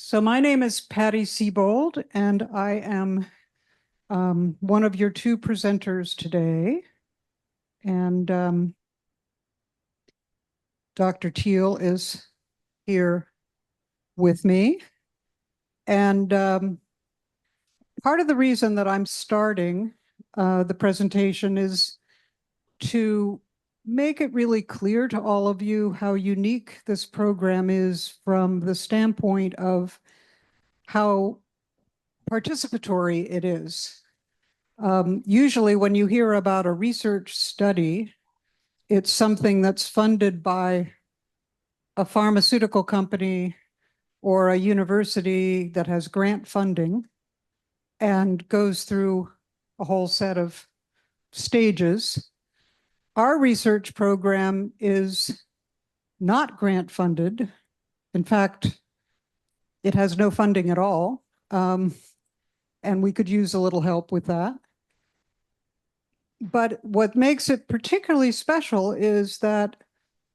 So my name is Patty Siebold, and I am one of your two presenters today. And Dr. Teal is here with me. And part of the reason that I'm starting the presentation is to make it really clear to all of you how unique this program is from the standpoint of how participatory it is. Usually when you hear about a research study, it's something that's funded by a pharmaceutical company or a university that has grant funding and goes through a whole set of stages. Our research program is not grant funded. In fact, it has no funding at all. And we could use a little help with that. But what makes it particularly special is that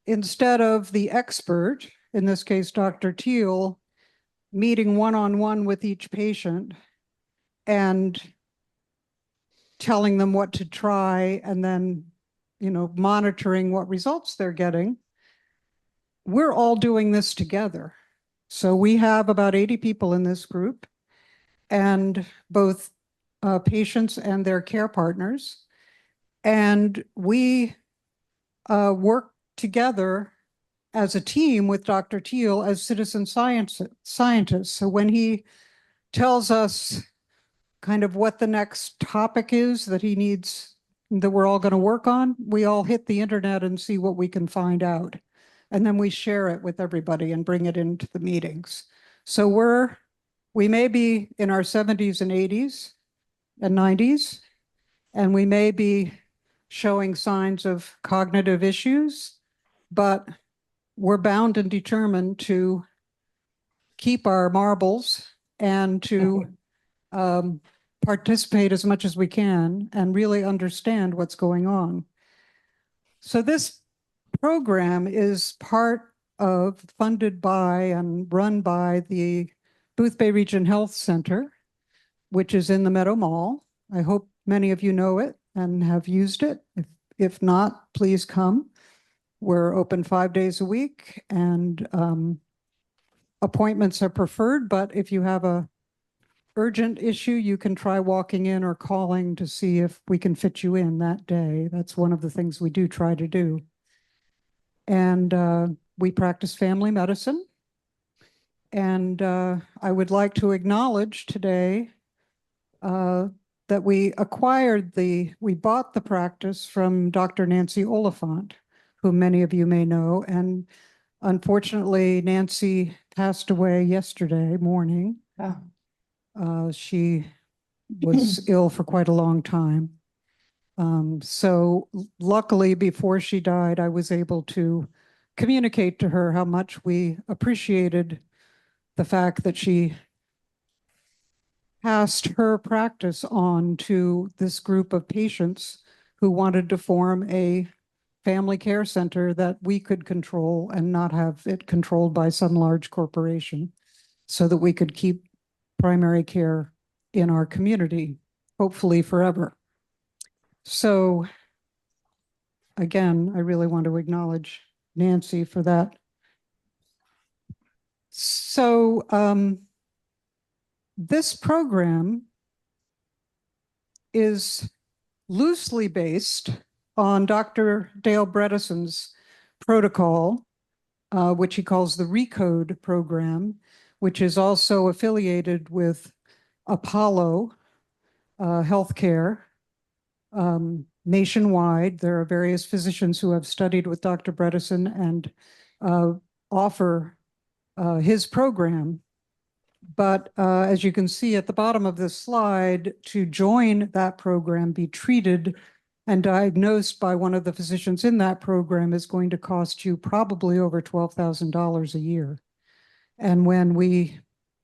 instead of the expert, in this case, Dr. Teal, meeting one-on-one with each patient and telling them what to try and then, monitoring what results they're getting, we're all doing this together. So we have about 80 people in this group, and both patients and their care partners. And we work together as a team with Dr. Teal as citizen scientists. So when he tells us kind of what the next topic is that he needs, that we're all going to work on, we all hit the internet and see what we can find out. And then we share it with everybody and bring it into the meetings. So we may be in our 70s and 80s and 90s, and we may be showing signs of cognitive issues, but we're bound and determined to keep our marbles and to participate as much as we can and really understand what's going on. So this program is funded by and run by the Boothbay Region Health Center, which is in the Meadow Mall. I hope many of you know it and have used it. If not, please come. We're open 5 days a week, and appointments are preferred, but if you have a urgent issue, you can try walking in or calling to see if we can fit you in that day. That's one of the things we do try to do. And we practice family medicine. And I would like to acknowledge today that we bought the practice from Dr. Nancy Oliphant, who many of you may know. And unfortunately, Nancy passed away yesterday morning. She was ill for quite a long time. So luckily, before she died, I was able to communicate to her how much we appreciated the fact that she passed her practice on to this group of patients who wanted to form a family care center that we could control and not have it controlled by some large corporation, so that we could keep primary care in our community, hopefully forever. So again, I really want to acknowledge Nancy for that. So this program is loosely based on Dr. Dale Bredesen's protocol, which he calls the RECODE program, which is also affiliated with Apollo Healthcare nationwide. There are various physicians who have studied with Dr. Bredesen and offer his program. But as you can see at the bottom of this slide, to join that program, be treated and diagnosed by one of the physicians in that program is going to cost you probably over $12,000 a year. And when we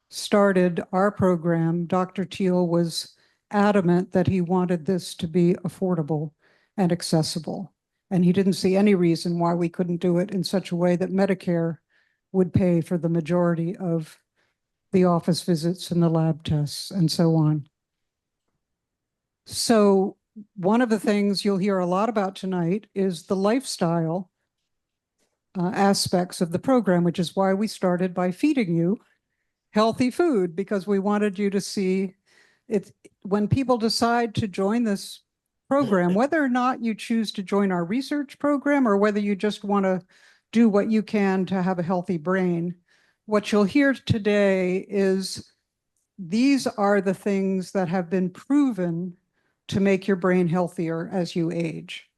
started our program, Dr. Teal was adamant that he wanted this to be affordable and accessible. And he didn't see any reason why we couldn't do it in such a way that Medicare would pay for the majority of the office visits and the lab tests and so on. So one of the things you'll hear a lot about tonight is the lifestyle aspects of the program, which is why we started by feeding you healthy food, because we wanted you to see it. When people decide to join this program, whether or not you choose to join our research program or whether you just want to do what you can to have a healthy brain, what you'll hear today is these are the things that have been proven to make your brain healthier as you age.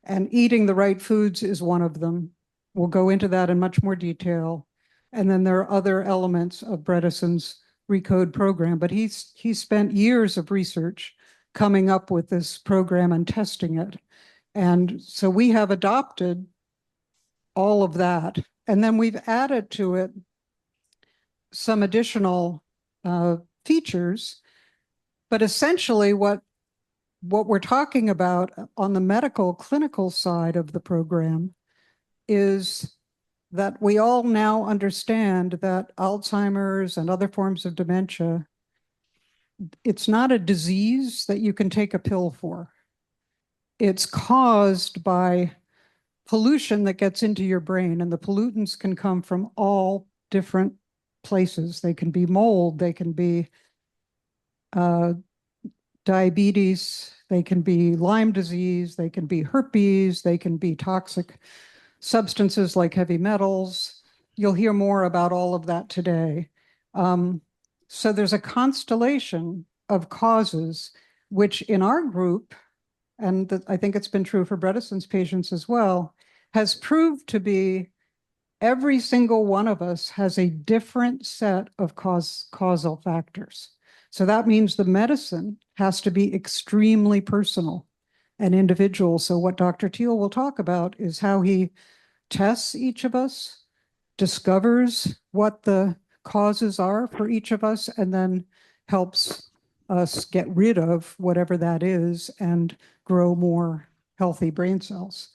And eating the right foods is one of them. We'll go into that in much more detail. And then there are other elements of Bredesen's RECODE program, but he spent years of research coming up with this program and testing it. And so we have adopted all of that. And then we've added to it some additional features. But essentially what we're talking about on the medical clinical side of the program is that we all now understand that Alzheimer's and other forms of dementia, it's not a disease that you can take a pill for. It's caused by pollution that gets into your brain, and the pollutants can come from all different places. They can be mold, they can be diabetes, they can be Lyme disease, they can be herpes, they can be toxic substances like heavy metals. You'll hear more about all of that today. So there's a constellation of causes, which in our group, and I think it's been true for Bredesen's patients as well, has proved to be every single one of us has a different set of causal factors. So that means the medicine has to be extremely personal and individual. So what Dr. Teal will talk about is how he tests each of us, discovers what the causes are for each of us, and then helps us get rid of whatever that is and grow more healthy brain cells.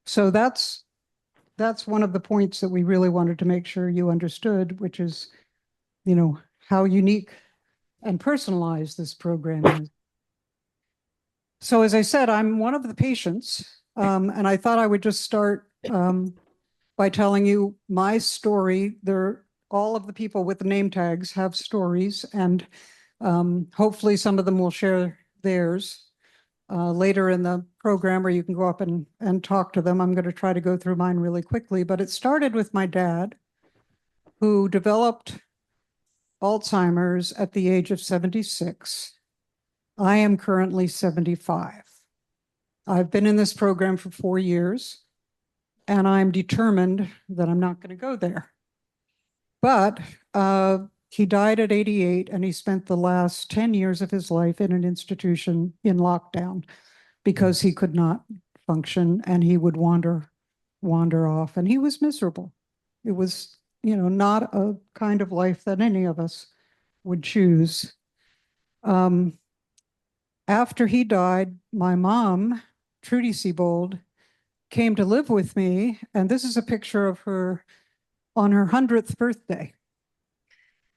So that's one of the points that we really wanted to make sure you understood, which is, how unique and personalized this program is. So as I said, I'm one of the patients, and I thought I would just start by telling you my story. All of the people with the name tags have stories, and hopefully some of them will share theirs later in the program, or you can go up and talk to them. I'm going to try to go through mine really quickly, but it started with my dad, who developed Alzheimer's at the age of 76. I am currently 75. I've been in this program for 4 years, and I'm determined that I'm not going to go there. But he died at 88, and he spent the last 10 years of his life in an institution in lockdown because he could not function, and he would wander off, and he was miserable. It was, not a kind of life that any of us would choose. After he died, my mom, Trudy Siebold, came to live with me, and this is a picture of her on her 100th birthday.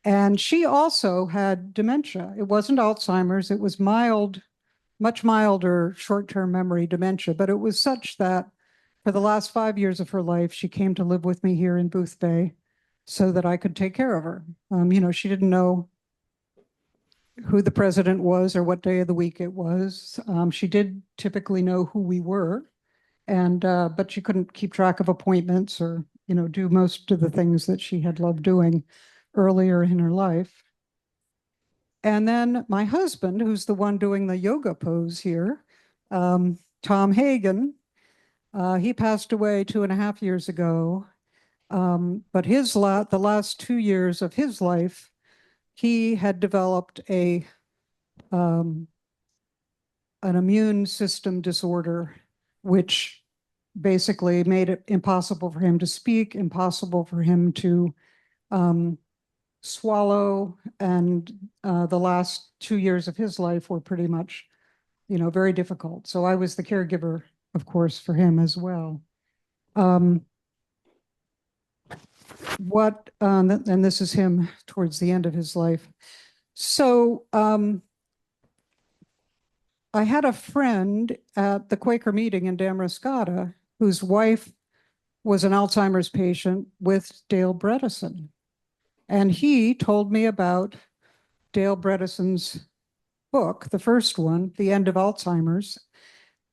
And she also had dementia. It wasn't Alzheimer's, it was much milder short-term memory dementia, but it was such that for the last 5 years of her life, she came to live with me here in Boothbay so that I could take care of her. She didn't know who the president was or what day of the week it was. She did typically know who we were, but she couldn't keep track of appointments or, do most of the things that she had loved doing earlier in her life. And then my husband, who's the one doing the yoga pose here, Tom Hagen, he passed away 2.5 years ago. But the last 2 years of his life, he had developed an immune system disorder, which basically made it impossible for him to speak, impossible for him to swallow. And the last 2 years of his life were pretty much, very difficult. So I was the caregiver, of course, for him as well. and this is him towards the end of his life. So I had a friend at the Quaker meeting in Damariscotta whose wife was an Alzheimer's patient with Dale Bredesen. And he told me about Dale Bredesen's book, the first one, The End of Alzheimer's.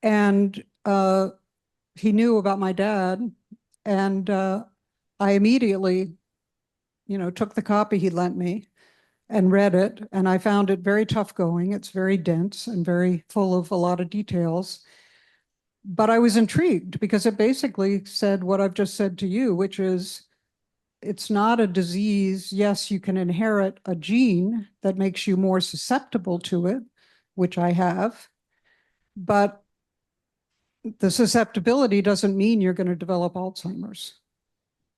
And he knew about my dad. And I immediately, took the copy he lent me and read it. And I found it very tough going. It's very dense and very full of a lot of details. But I was intrigued because it basically said what I've just said to you, which is, it's not a disease. Yes, you can inherit a gene that makes you more susceptible to it, which I have, but the susceptibility doesn't mean you're going to develop Alzheimer's.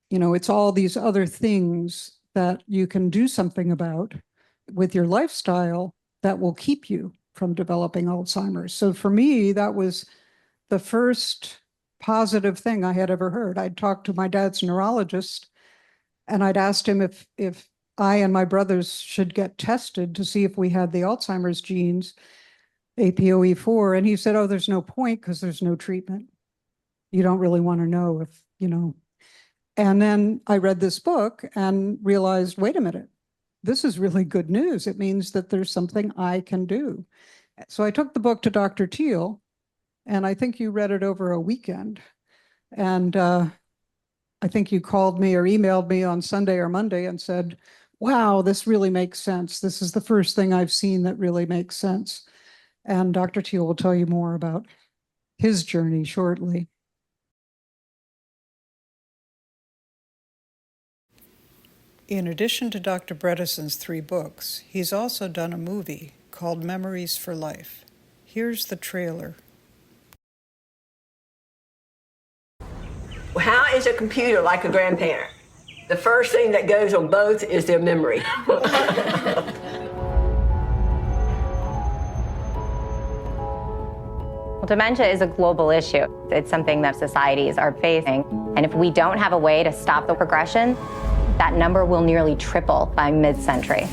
It's all these other things that you can do something about with your lifestyle that will keep you from developing Alzheimer's. So for me, that was the first positive thing I had ever heard. I'd talked to my dad's neurologist, and I'd asked him if I and my brothers should get tested to see if we had the Alzheimer's genes, APOE4. And he said, oh, there's no point because there's no treatment. You don't really want to know if. And then I read this book and realized, wait a minute, this is really good news. It means that there's something I can do. So I took the book to Dr. Teal, and I think you read it over a weekend. And I think you called me or emailed me on Sunday or Monday and said, wow, this really makes sense. This is the first thing I've seen that really makes sense. And Dr. Teal will tell you more about his journey shortly. In addition to Dr. Bredesen's 3 books, he's also done a movie called Memories for Life. Here's the trailer. How is a computer like a grandparent? The first thing that goes on both is their memory. Well, dementia is a global issue. It's something that societies are facing. And if we don't have a way to stop the progression, that number will nearly triple by mid-century.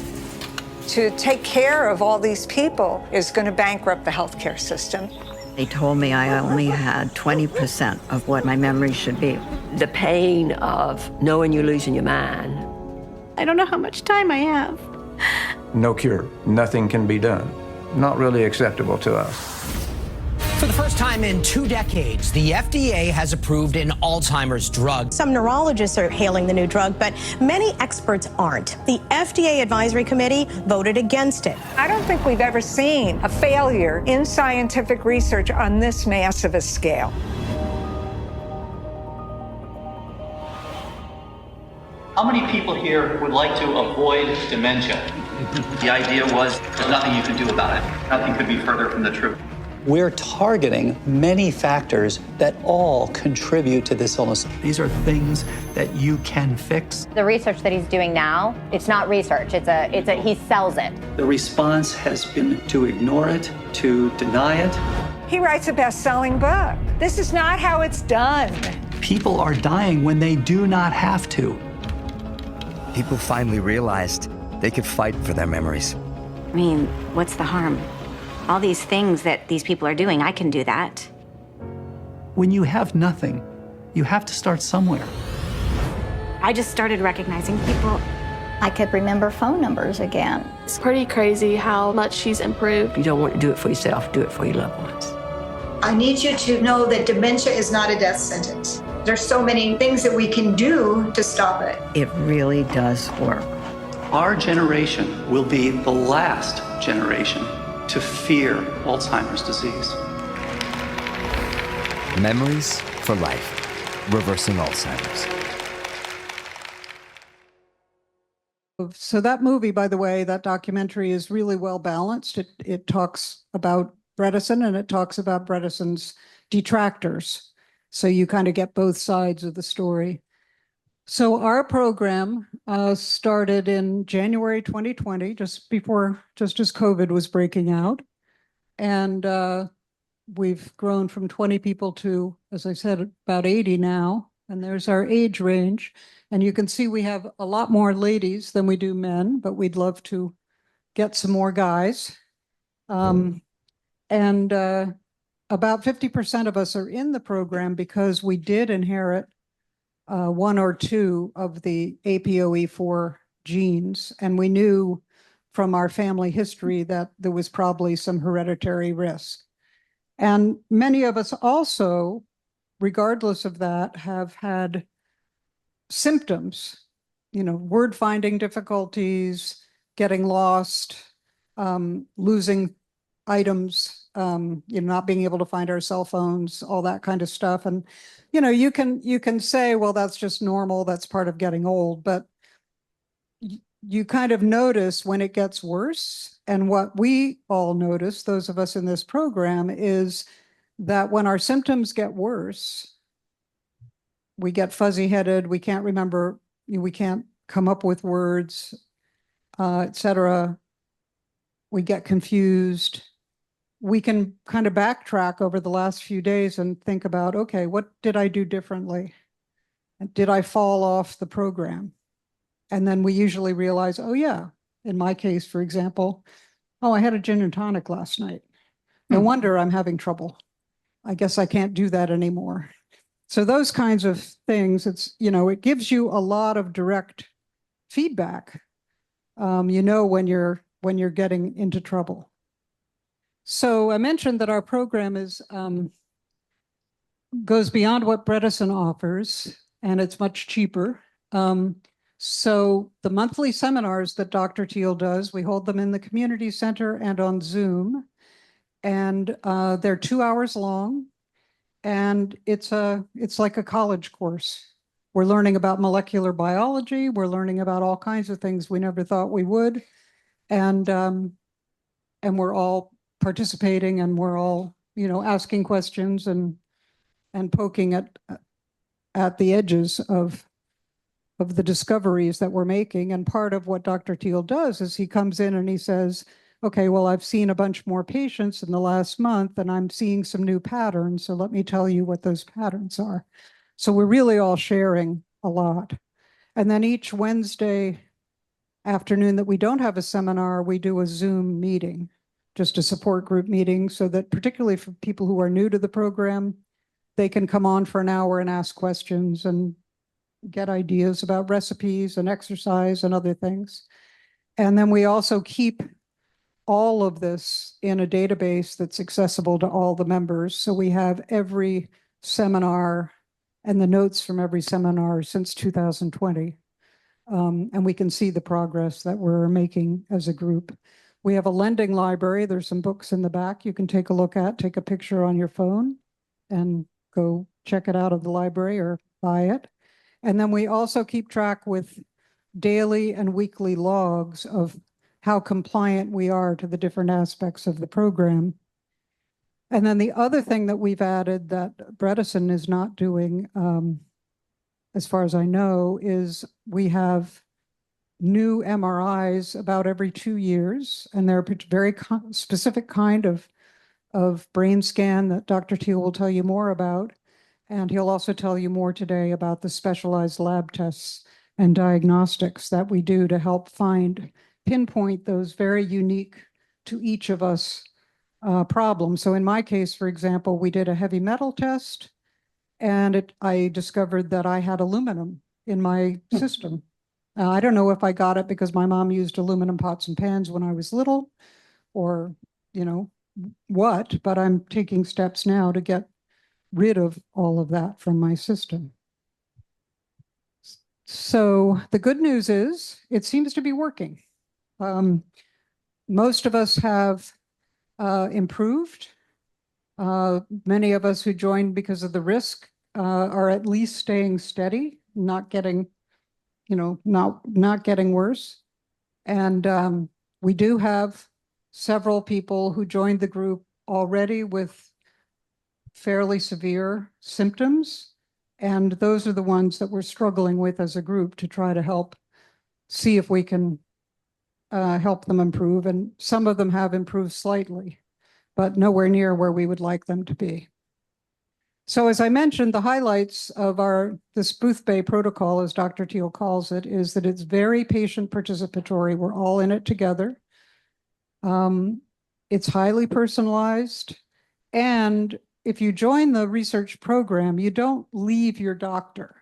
To take care of all these people is going to bankrupt the healthcare system. They told me I only had 20% of what my memory should be. The pain of knowing you're losing your mind. I don't know how much time I have. No cure. Nothing can be done. Not really acceptable to us. For the first time in 2 decades, the FDA has approved an Alzheimer's drug. Some neurologists are hailing the new drug, but many experts aren't. The FDA Advisory Committee voted against it. I don't think we've ever seen a failure in scientific research on this massive a scale. How many people here would like to avoid dementia? The idea was there's nothing you can do about it. Nothing could be further from the truth. We're targeting many factors that all contribute to this illness. These are things that you can fix. The research that he's doing now, it's not research, he sells it. The response has been to ignore it, to deny it. He writes a best-selling book. This is not how it's done. People are dying when they do not have to. People finally realized they could fight for their memories. I mean, what's the harm? All these things that these people are doing, I can do that. When you have nothing, you have to start somewhere. I just started recognizing people. I could remember phone numbers again. It's pretty crazy how much she's improved. You don't want to do it for yourself, do it for your loved ones. I need you to know that dementia is not a death sentence. There's so many things that we can do to stop it. It really does work. Our generation will be the last generation to fear Alzheimer's disease. Memories for Life, Reversing Alzheimer's. So that movie, by the way, that documentary is really well balanced. It talks about Bredesen and it talks about Bredesen's detractors. So you kind of get both sides of the story. So our program started in January 2020, just as COVID was breaking out. And we've grown from 20 people to, as I said, about 80 now. And there's our age range. And you can see we have a lot more ladies than we do men, but we'd love to get some more guys. And about 50% of us are in the program because we did inherit one or two of the APOE4 genes. And we knew from our family history that there was probably some hereditary risk. And many of us also, regardless of that, have had symptoms, word finding difficulties, getting lost, losing items, not being able to find our cell phones, all that kind of stuff. And, you can say, well, that's just normal. That's part of getting old. But you kind of notice when it gets worse. And what we all notice, those of us in this program, is that when our symptoms get worse, we get fuzzy-headed, we can't remember, we can't come up with words, etc. We get confused. We can kind of backtrack over the last few days and think about, okay, what did I do differently? Did I fall off the program? And then we usually realize, oh yeah, in my case, for example, oh, I had a gin and tonic last night. No wonder I'm having trouble. I guess I can't do that anymore. So those kinds of things, it gives you a lot of direct feedback, when you're getting into trouble. So I mentioned that our program goes beyond what Bredesen offers, and it's much cheaper. So the monthly seminars that Dr. Teal does, we hold them in the community center and on Zoom, and they're 2 hours long, and it's like a college course. We're learning about molecular biology. We're learning about all kinds of things we never thought we would, and we're all participating, and we're all asking questions and poking at the edges of the discoveries that we're making. And part of what Dr. Teal does is he comes in and he says, okay, well, I've seen a bunch more patients in the last month and I'm seeing some new patterns. So let me tell you what those patterns are. So we're really all sharing a lot. And then each Wednesday afternoon that we don't have a seminar, we do a Zoom meeting, just a support group meeting, so that particularly for people who are new to the program, they can come on for an hour and ask questions and get ideas about recipes and exercise and other things. And then we also keep all of this in a database that's accessible to all the members. So we have every seminar and the notes from every seminar since 2020. And we can see the progress that we're making as a group. We have a lending library. There's some books in the back you can take a look at, take a picture on your phone and go check it out of the library or buy it. And then we also keep track with daily and weekly logs of how compliant we are to the different aspects of the program. And then the other thing that we've added that Bredesen is not doing, as far as I know, is we have new MRIs about every 2 years, and they're a very specific kind of brain scan that Dr. Teal will tell you more about. And he'll also tell you more today about the specialized lab tests and diagnostics that we do to help pinpoint those very unique to each of us problems. So in my case, for example, we did a heavy metal test, and I discovered that I had aluminum in my system. I don't know if I got it because my mom used aluminum pots and pans when I was little, or what, but I'm taking steps now to get rid of all of that from my system. So the good news is it seems to be working. Most of us have improved. Many of us who joined because of the risk are at least staying steady, not getting, not getting worse. And we do have several people who joined the group already with fairly severe symptoms. And those are the ones that we're struggling with as a group to try to help see if we can help them improve. And some of them have improved slightly, but nowhere near where we would like them to be. So as I mentioned, the highlights of this Boothbay protocol, as Dr. Teal calls it, is that it's very patient participatory. We're all in it together. It's highly personalized. And if you join the research program, you don't leave your doctor.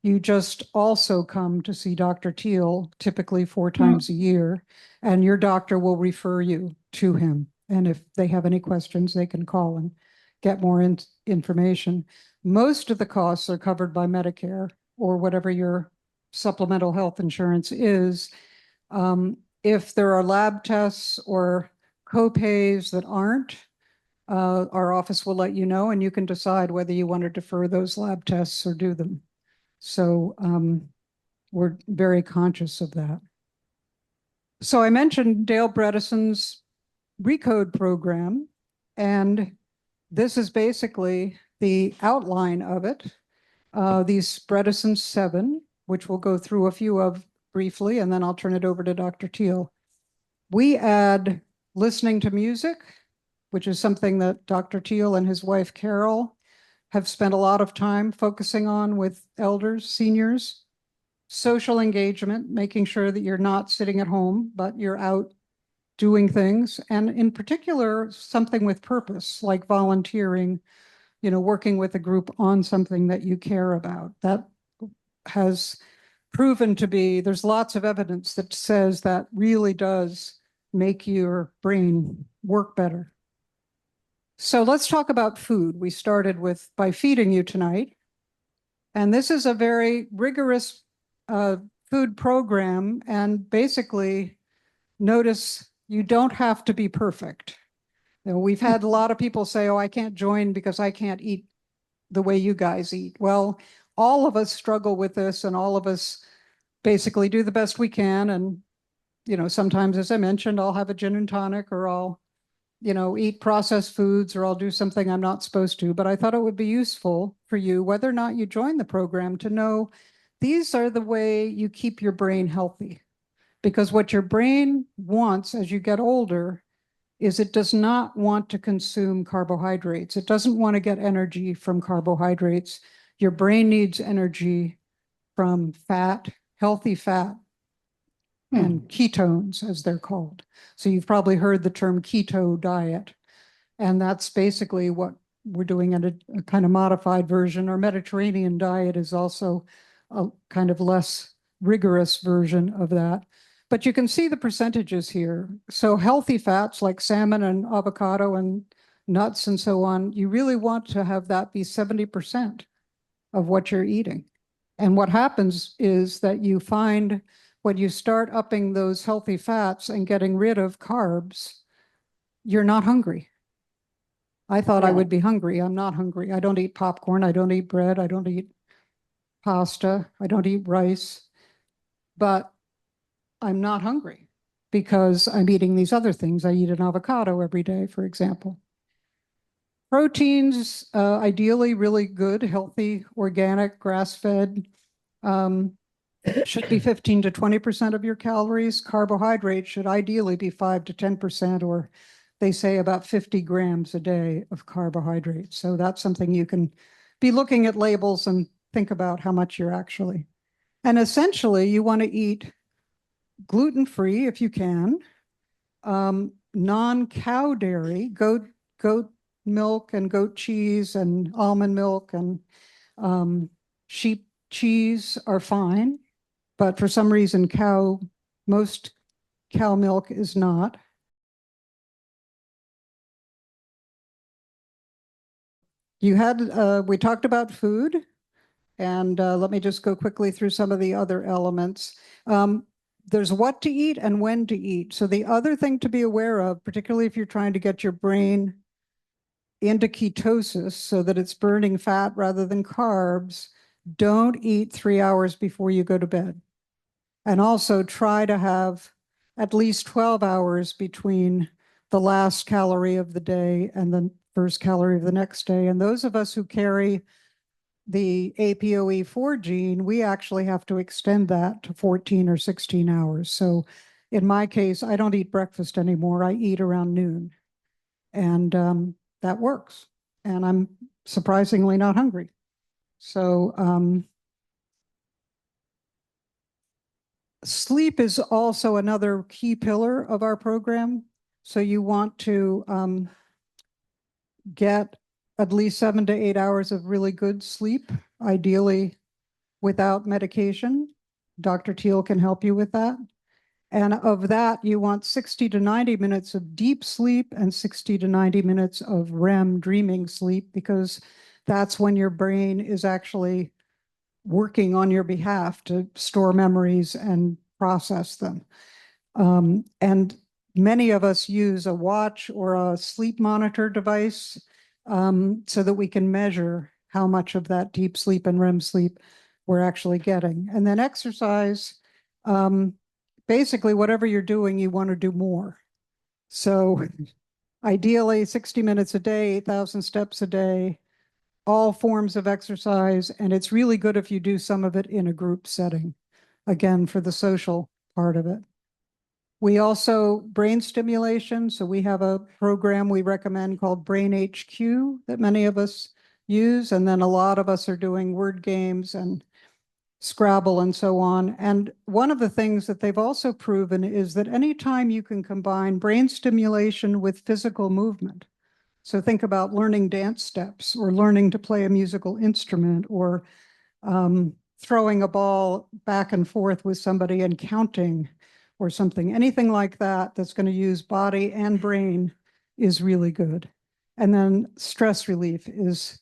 You just also come to see Dr. Teal, typically 4 times a year, and your doctor will refer you to him. And if they have any questions, they can call and get more information. Most of the costs are covered by Medicare or whatever your supplemental health insurance is. If there are lab tests or co-pays that aren't, our office will let you know, and you can decide whether you want to defer those lab tests or do them. So we're very conscious of that. So I mentioned Dale Bredesen's RECODE program, and this is basically the outline of it. These Bredesen 7, which we'll go through a few of briefly, and then I'll turn it over to Dr. Teal. We add listening to music, which is something that Dr. Teal and his wife Carol have spent a lot of time focusing on with elders, seniors. Social engagement, making sure that you're not sitting at home, but you're out doing things. And in particular, something with purpose, like volunteering, working with a group on something that you care about. That has proven to be, there's lots of evidence that says that really does make your brain work better. So let's talk about food. We started by feeding you tonight. And this is a very rigorous food program. And basically, notice you don't have to be perfect. We've had a lot of people say, oh, I can't join because I can't eat the way you guys eat. Well, all of us struggle with this, and all of us basically do the best we can. And, sometimes, as I mentioned, I'll have a gin and tonic, or I'll, eat processed foods, or I'll do something I'm not supposed to. But I thought it would be useful for you, whether or not you join the program, to know these are the way you keep your brain healthy. Because what your brain wants as you get older is it does not want to consume carbohydrates. It doesn't want to get energy from carbohydrates. Your brain needs energy from fat, healthy fat, and ketones, as they're called. So you've probably heard the term keto diet. And that's basically what we're doing in a kind of modified version. Our Mediterranean diet is also a kind of less rigorous version of that. But you can see the percentages here. So healthy fats like salmon and avocado and nuts and so on, you really want to have that be 70% of what you're eating. And what happens is that you find when you start upping those healthy fats and getting rid of carbs, you're not hungry. I thought I would be hungry. I'm not hungry. I don't eat popcorn. I don't eat bread. I don't eat pasta. I don't eat rice. But I'm not hungry because I'm eating these other things. I eat an avocado every day, for example. Proteins, ideally really good, healthy, organic, grass-fed, should be 15 to 20% of your calories. Carbohydrates should ideally be 5 to 10%, or they say about 50 grams a day of carbohydrates. So that's something you can be looking at labels and think about how much you're actually. And essentially, you want to eat gluten-free if you can, non-cow dairy, goat milk and goat cheese and almond milk and sheep cheese are fine, but for some reason most cow milk is not. We talked about food, and let me just go quickly through some of the other elements. There's what to eat and when to eat. So the other thing to be aware of, particularly if you're trying to get your brain into ketosis so that it's burning fat rather than carbs, don't eat 3 hours before you go to bed. And also try to have at least 12 hours between the last calorie of the day and the first calorie of the next day. And those of us who carry the APOE4 gene, we actually have to extend that to 14 or 16 hours. So in my case, I don't eat breakfast anymore. I eat around noon. And that works. And I'm surprisingly not hungry. So sleep is also another key pillar of our program. So you want to get at least 7 to 8 hours of really good sleep, ideally without medication. Dr. Teal can help you with that. And of that, you want 60 to 90 minutes of deep sleep and 60 to 90 minutes of REM dreaming sleep, because that's when your brain is actually working on your behalf to store memories and process them. And many of us use a watch or a sleep monitor device so that we can measure how much of that deep sleep and REM sleep we're actually getting. And then exercise, basically whatever you're doing, you want to do more. So ideally 60 minutes a day, 8,000 steps a day, all forms of exercise. And it's really good if you do some of it in a group setting, again, for the social part of it. We also brain stimulation. So we have a program we recommend called Brain HQ that many of us use. And then a lot of us are doing word games and Scrabble and so on. And one of the things that they've also proven is that anytime you can combine brain stimulation with physical movement, so think about learning dance steps or learning to play a musical instrument or throwing a ball back and forth with somebody and counting or something, anything like that that's going to use body and brain is really good. And then stress relief is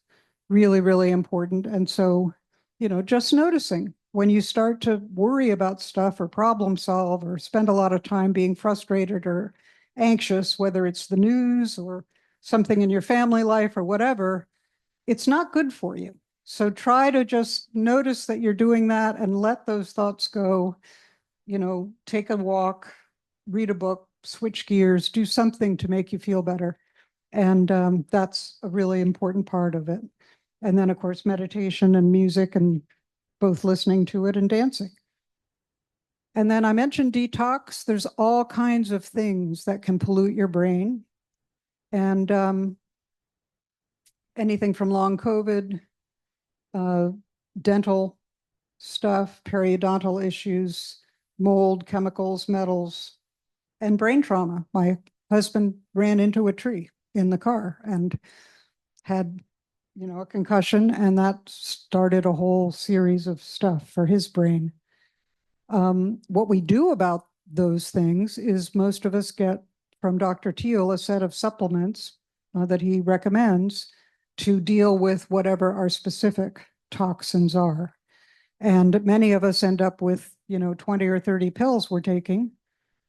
really, really important. And so, you know, just noticing when you start to worry about stuff or problem solve or spend a lot of time being frustrated or anxious, whether it's the news or something in your family life or whatever, it's not good for you. So try to just notice that you're doing that and let those thoughts go. You know, take a walk, read a book, switch gears, do something to make you feel better. And that's a really important part of it. And then, of course, meditation and music and both listening to it and dancing. And then I mentioned detox. There's all kinds of things that can pollute your brain. And anything from long COVID, dental stuff, periodontal issues, mold, chemicals, metals, and brain trauma. My husband ran into a tree in the car and had, you know, a concussion, and that started a whole series of stuff for his brain. What we do about those things is most of us get from Dr. Teal a set of supplements that he recommends to deal with whatever our specific toxins are. And many of us end up with, you know, 20 or 30 pills we're taking.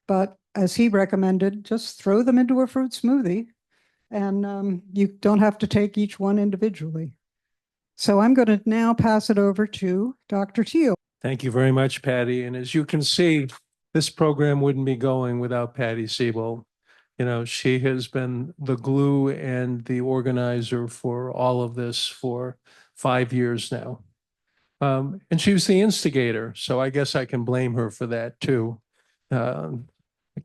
But as he recommended, just throw them into a fruit smoothie and you don't have to take each one individually. So I'm going to now pass it over to Dr. Teal. Thank you very much, Patty. And as you can see, this program wouldn't be going without Patty Siebel. You know, she has been the glue and the organizer for all of this for 5 years now. And she was the instigator, so I guess I can blame her for that too. Can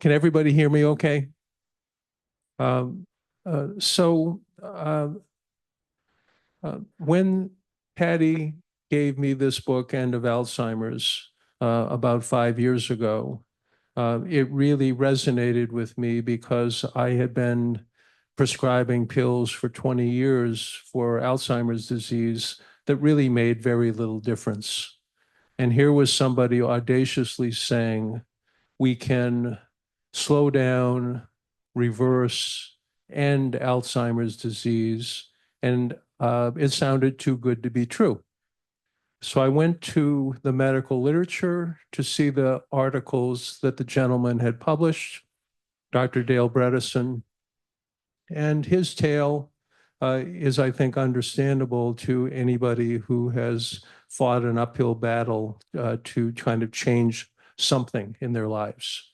everybody hear me okay? When Patty gave me this book, End of Alzheimer's, about 5 years ago, it really resonated with me because I had been prescribing pills for 20 years for Alzheimer's disease that really made very little difference. And here was somebody audaciously saying, we can slow down, reverse, end Alzheimer's disease. And it sounded too good to be true. So I went to the medical literature to see the articles that the gentleman had published, Dr. Dale Bredesen, and his tale is, I think, understandable to anybody who has fought an uphill battle to kind of change something in their lives.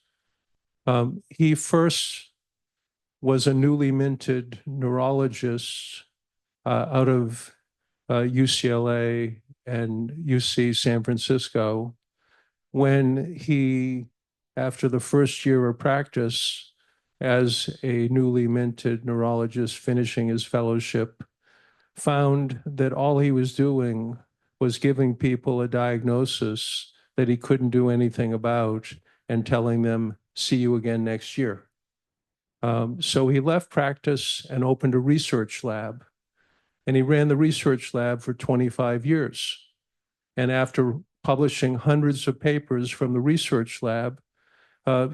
He first was a newly minted neurologist out of UCLA and UC San Francisco when he, after the first year of practice as a newly minted neurologist finishing his fellowship, found that all he was doing was giving people a diagnosis that he couldn't do anything about and telling them, see you again next year. So he left practice and opened a research lab. And he ran the research lab for 25 years. And after publishing hundreds of papers from the research lab,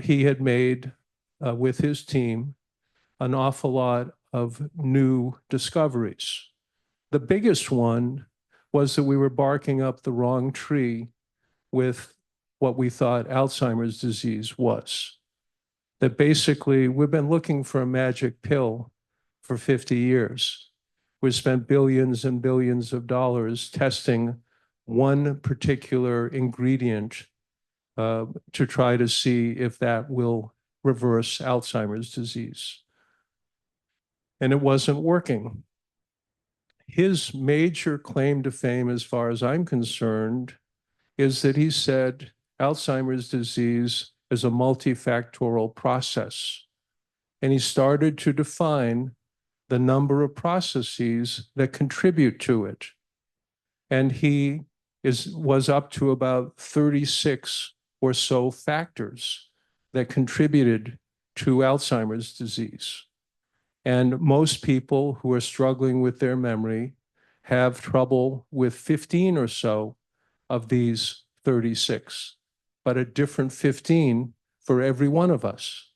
he had made, with his team, an awful lot of new discoveries. The biggest one was that we were barking up the wrong tree with what we thought Alzheimer's disease was. That basically, we've been looking for a magic pill for 50 years. We've spent billions and billions of dollars testing one particular ingredient to try to see if that will reverse Alzheimer's disease. And it wasn't working. His major claim to fame, as far as I'm concerned, is that he said Alzheimer's disease is a multifactorial process. And he started to define the number of processes that contribute to it. And he was up to about 36 or so factors that contributed to Alzheimer's disease. And most people who are struggling with their memory have trouble with 15 or so of these 36, but a different 15 for every one of us.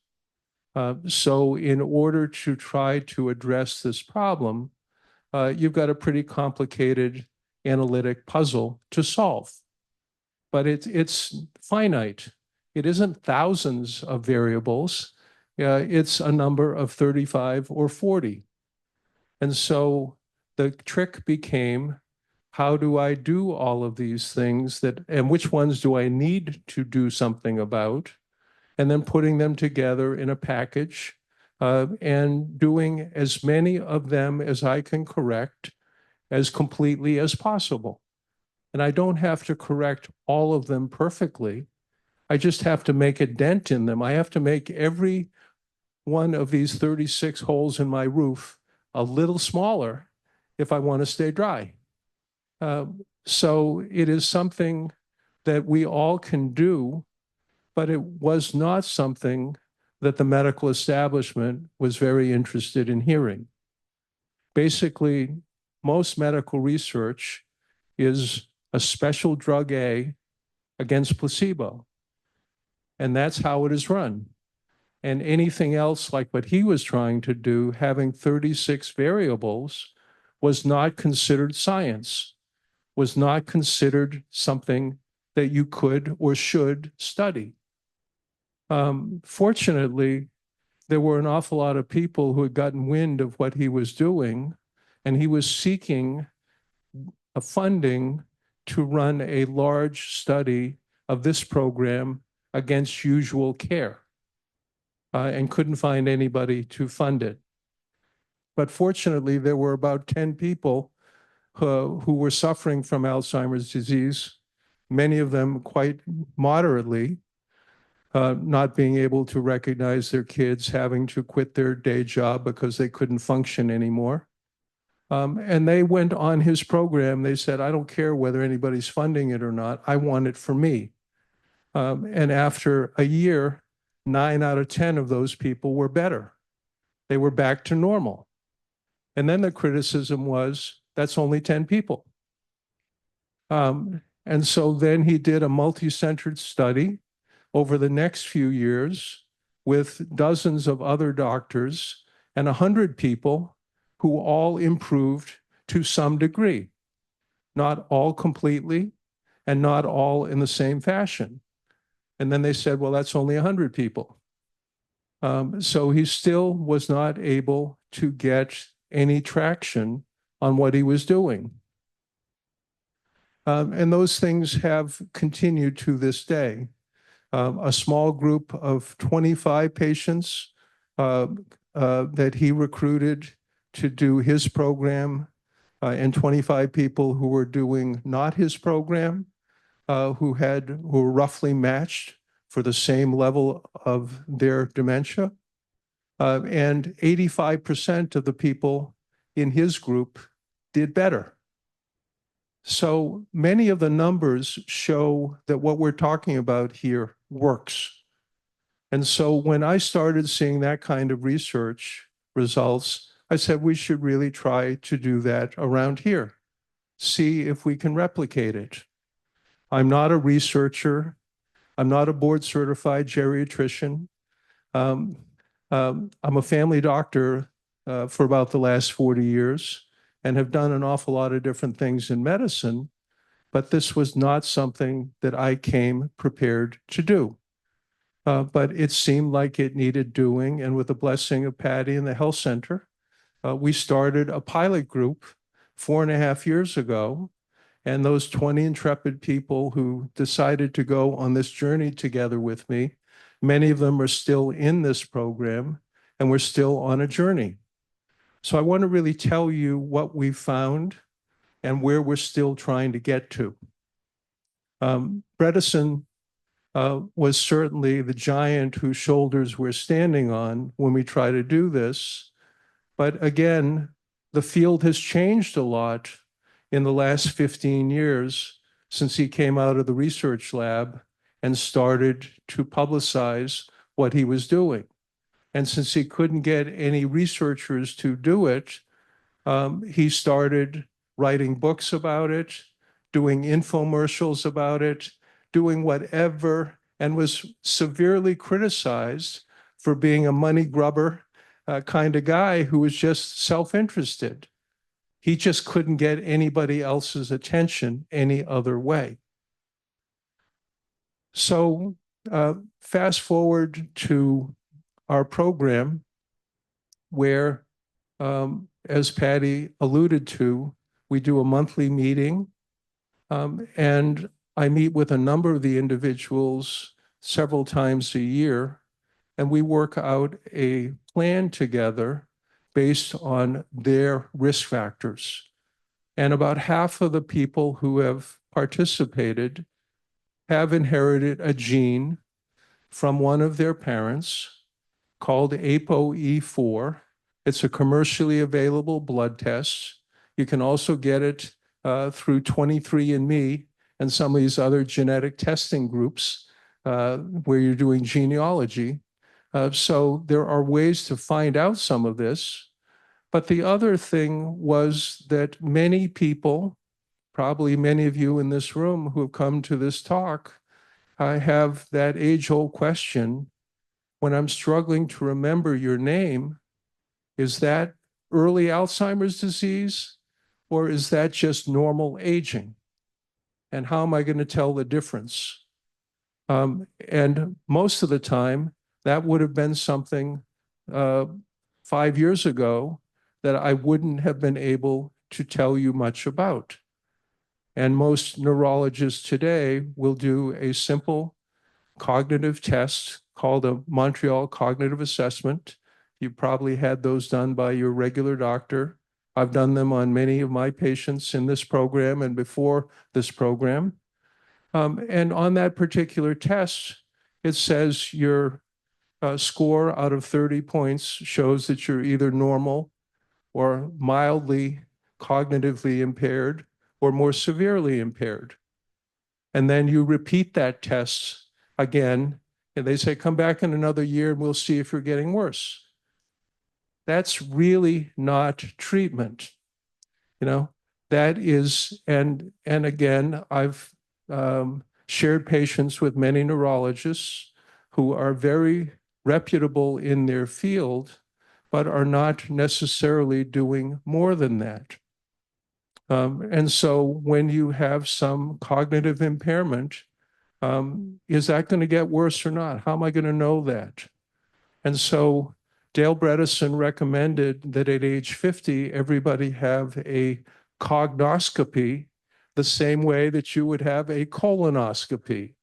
So in order to try to address this problem, you've got a pretty complicated analytic puzzle to solve. But it's finite. It isn't thousands of variables. It's a number of 35 or 40. And so the trick became, how do I do all of these things and which ones do I need to do something about? And then putting them together in a package and doing as many of them as I can correct as completely as possible. And I don't have to correct all of them perfectly. I just have to make a dent in them. I have to make every one of these 36 holes in my roof a little smaller if I want to stay dry. So it is something that we all can do, but it was not something that the medical establishment was very interested in hearing. Basically, most medical research is a special drug A against placebo. And that's how it is run. And anything else like what he was trying to do, having 36 variables, was not considered science, was not considered something that you could or should study. Fortunately, there were an awful lot of people who had gotten wind of what he was doing, and he was seeking a funding to run a large study of this program against usual care, and couldn't find anybody to fund it. But fortunately, there were about 10 people who were suffering from Alzheimer's disease, many of them quite moderately, not being able to recognize their kids, having to quit their day job because they couldn't function anymore. And they went on his program. They said, I don't care whether anybody's funding it or not. I want it for me. And after a year, 9 out of 10 of those people were better. They were back to normal. And then the criticism was, that's only 10 people. And so then he did a multi-centered study over the next few years with dozens of other doctors and 100 people who all improved to some degree, not all completely and not all in the same fashion. And then they said, well, that's only 100 people. So he still was not able to get any traction on what he was doing. And those things have continued to this day. A small group of 25 patients that he recruited to do his program, and 25 people who were doing not his program, who were roughly matched for the same level of their dementia. And 85% of the people in his group did better. So many of the numbers show that what we're talking about here works. And so when I started seeing that kind of research results, I said we should really try to do that around here, see if we can replicate it. I'm not a researcher. I'm not a board certified geriatrician. I'm a family doctor for about the last 40 years and have done an awful lot of different things in medicine, but this was not something that I came prepared to do. But it seemed like it needed doing, and with the blessing of Patty and the health center, we started a pilot group 4.5 years ago, and those 20 intrepid people who decided to go on this journey together with me, many of them are still in this program, and we're still on a journey. So I want to really tell you what we found and where we're still trying to get to. Bredesen was certainly the giant whose shoulders we're standing on when we try to do this. But again, the field has changed a lot in the last 15 years since he came out of the research lab and started to publicize what he was doing. And since he couldn't get any researchers to do it, he started writing books about it, doing infomercials about it, doing whatever, and was severely criticized for being a money grubber kind of guy who was just self-interested. He just couldn't get anybody else's attention any other way. So fast forward to our program where, as Patty alluded to, we do a monthly meeting, and I meet with a number of the individuals several times a year, and we work out a plan together based on their risk factors. And about half of the people who have participated have inherited a gene from one of their parents called ApoE4. It's a commercially available blood test. You can also get it through 23andMe and some of these other genetic testing groups where you're doing genealogy. So there are ways to find out some of this. But the other thing was that many people, probably many of you in this room who have come to this talk, have that age-old question: when I'm struggling to remember your name, is that early Alzheimer's disease, or is that just normal aging? And how am I going to tell the difference? And most of the time, that would have been something 5 years ago that I wouldn't have been able to tell you much about. And most neurologists today will do a simple cognitive test called a Montreal Cognitive Assessment. You probably had those done by your regular doctor. I've done them on many of my patients in this program and before this program. And on that particular test, it says your score out of 30 points shows that you're either normal or mildly cognitively impaired or more severely impaired. And then you repeat that test again, and they say, come back in another year and we'll see if you're getting worse. That's really not treatment. You know, that is, and again, I've shared patients with many neurologists who are very reputable in their field, but are not necessarily doing more than that. And so when you have some cognitive impairment, is that going to get worse or not? How am I going to know that? And so Dale Bredesen recommended that at age 50, everybody have a cognoscopy the same way that you would have a colonoscopy,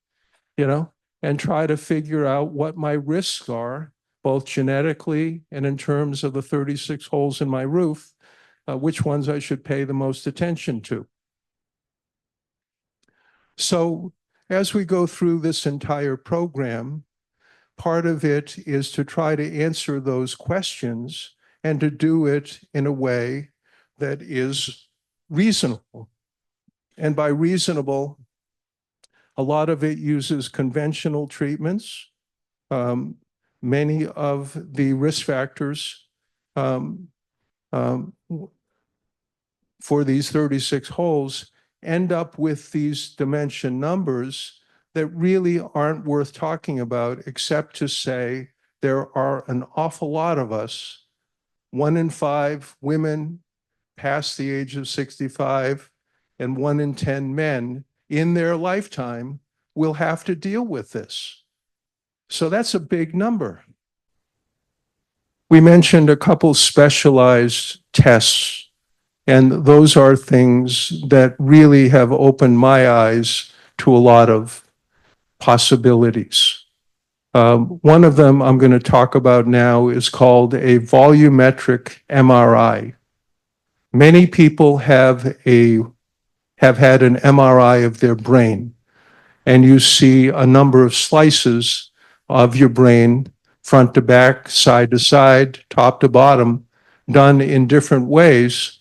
you know, and try to figure out what my risks are, both genetically and in terms of the 36 holes in my roof, which ones I should pay the most attention to. So as we go through this entire program, part of it is to try to answer those questions and to do it in a way that is reasonable. And by reasonable, a lot of it uses conventional treatments. Many of the risk factors for these 36 holes end up with these dementia numbers that really aren't worth talking about, except to say there are an awful lot of us, 1 in 5 women past the age of 65 and 1 in 10 men in their lifetime will have to deal with this. So that's a big number. We mentioned a couple specialized tests, and those are things that really have opened my eyes to a lot of possibilities. One of them I'm going to talk about now is called a volumetric MRI. Many people have had an MRI of their brain, and you see a number of slices of your brain, front to back, side to side, top to bottom, done in different ways.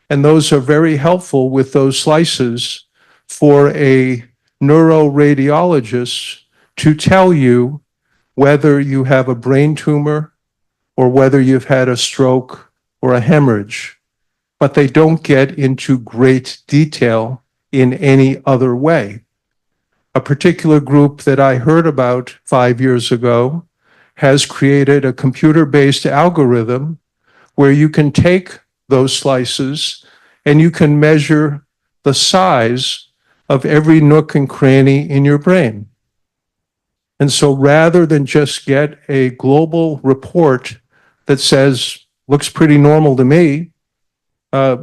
And those are very helpful with those slices for a neuroradiologist to tell you whether you have a brain tumor or whether you've had a stroke or a hemorrhage. But they don't get into great detail in any other way. A particular group that I heard about 5 years ago has created a computer-based algorithm where you can take those slices and you can measure the size of every nook and cranny in your brain. And so rather than just get a global report that says, looks pretty normal to me,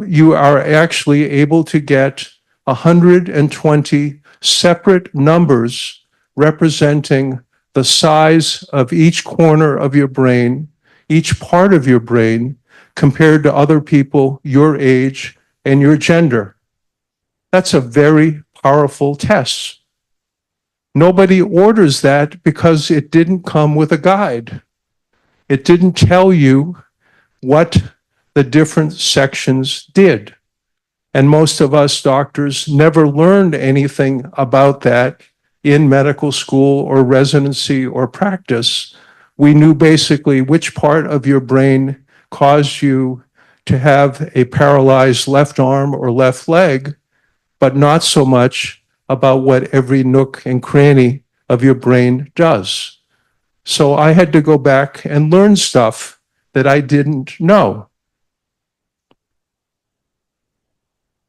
you are actually able to get 120 separate numbers representing the size of each corner of your brain, each part of your brain, compared to other people your age and your gender. That's a very powerful test. Nobody orders that because it didn't come with a guide. It didn't tell you what the different sections did. And most of us doctors never learned anything about that in medical school or residency or practice. We knew basically which part of your brain caused you to have a paralyzed left arm or left leg, but not so much about what every nook and cranny of your brain does. So I had to go back and learn stuff that I didn't know.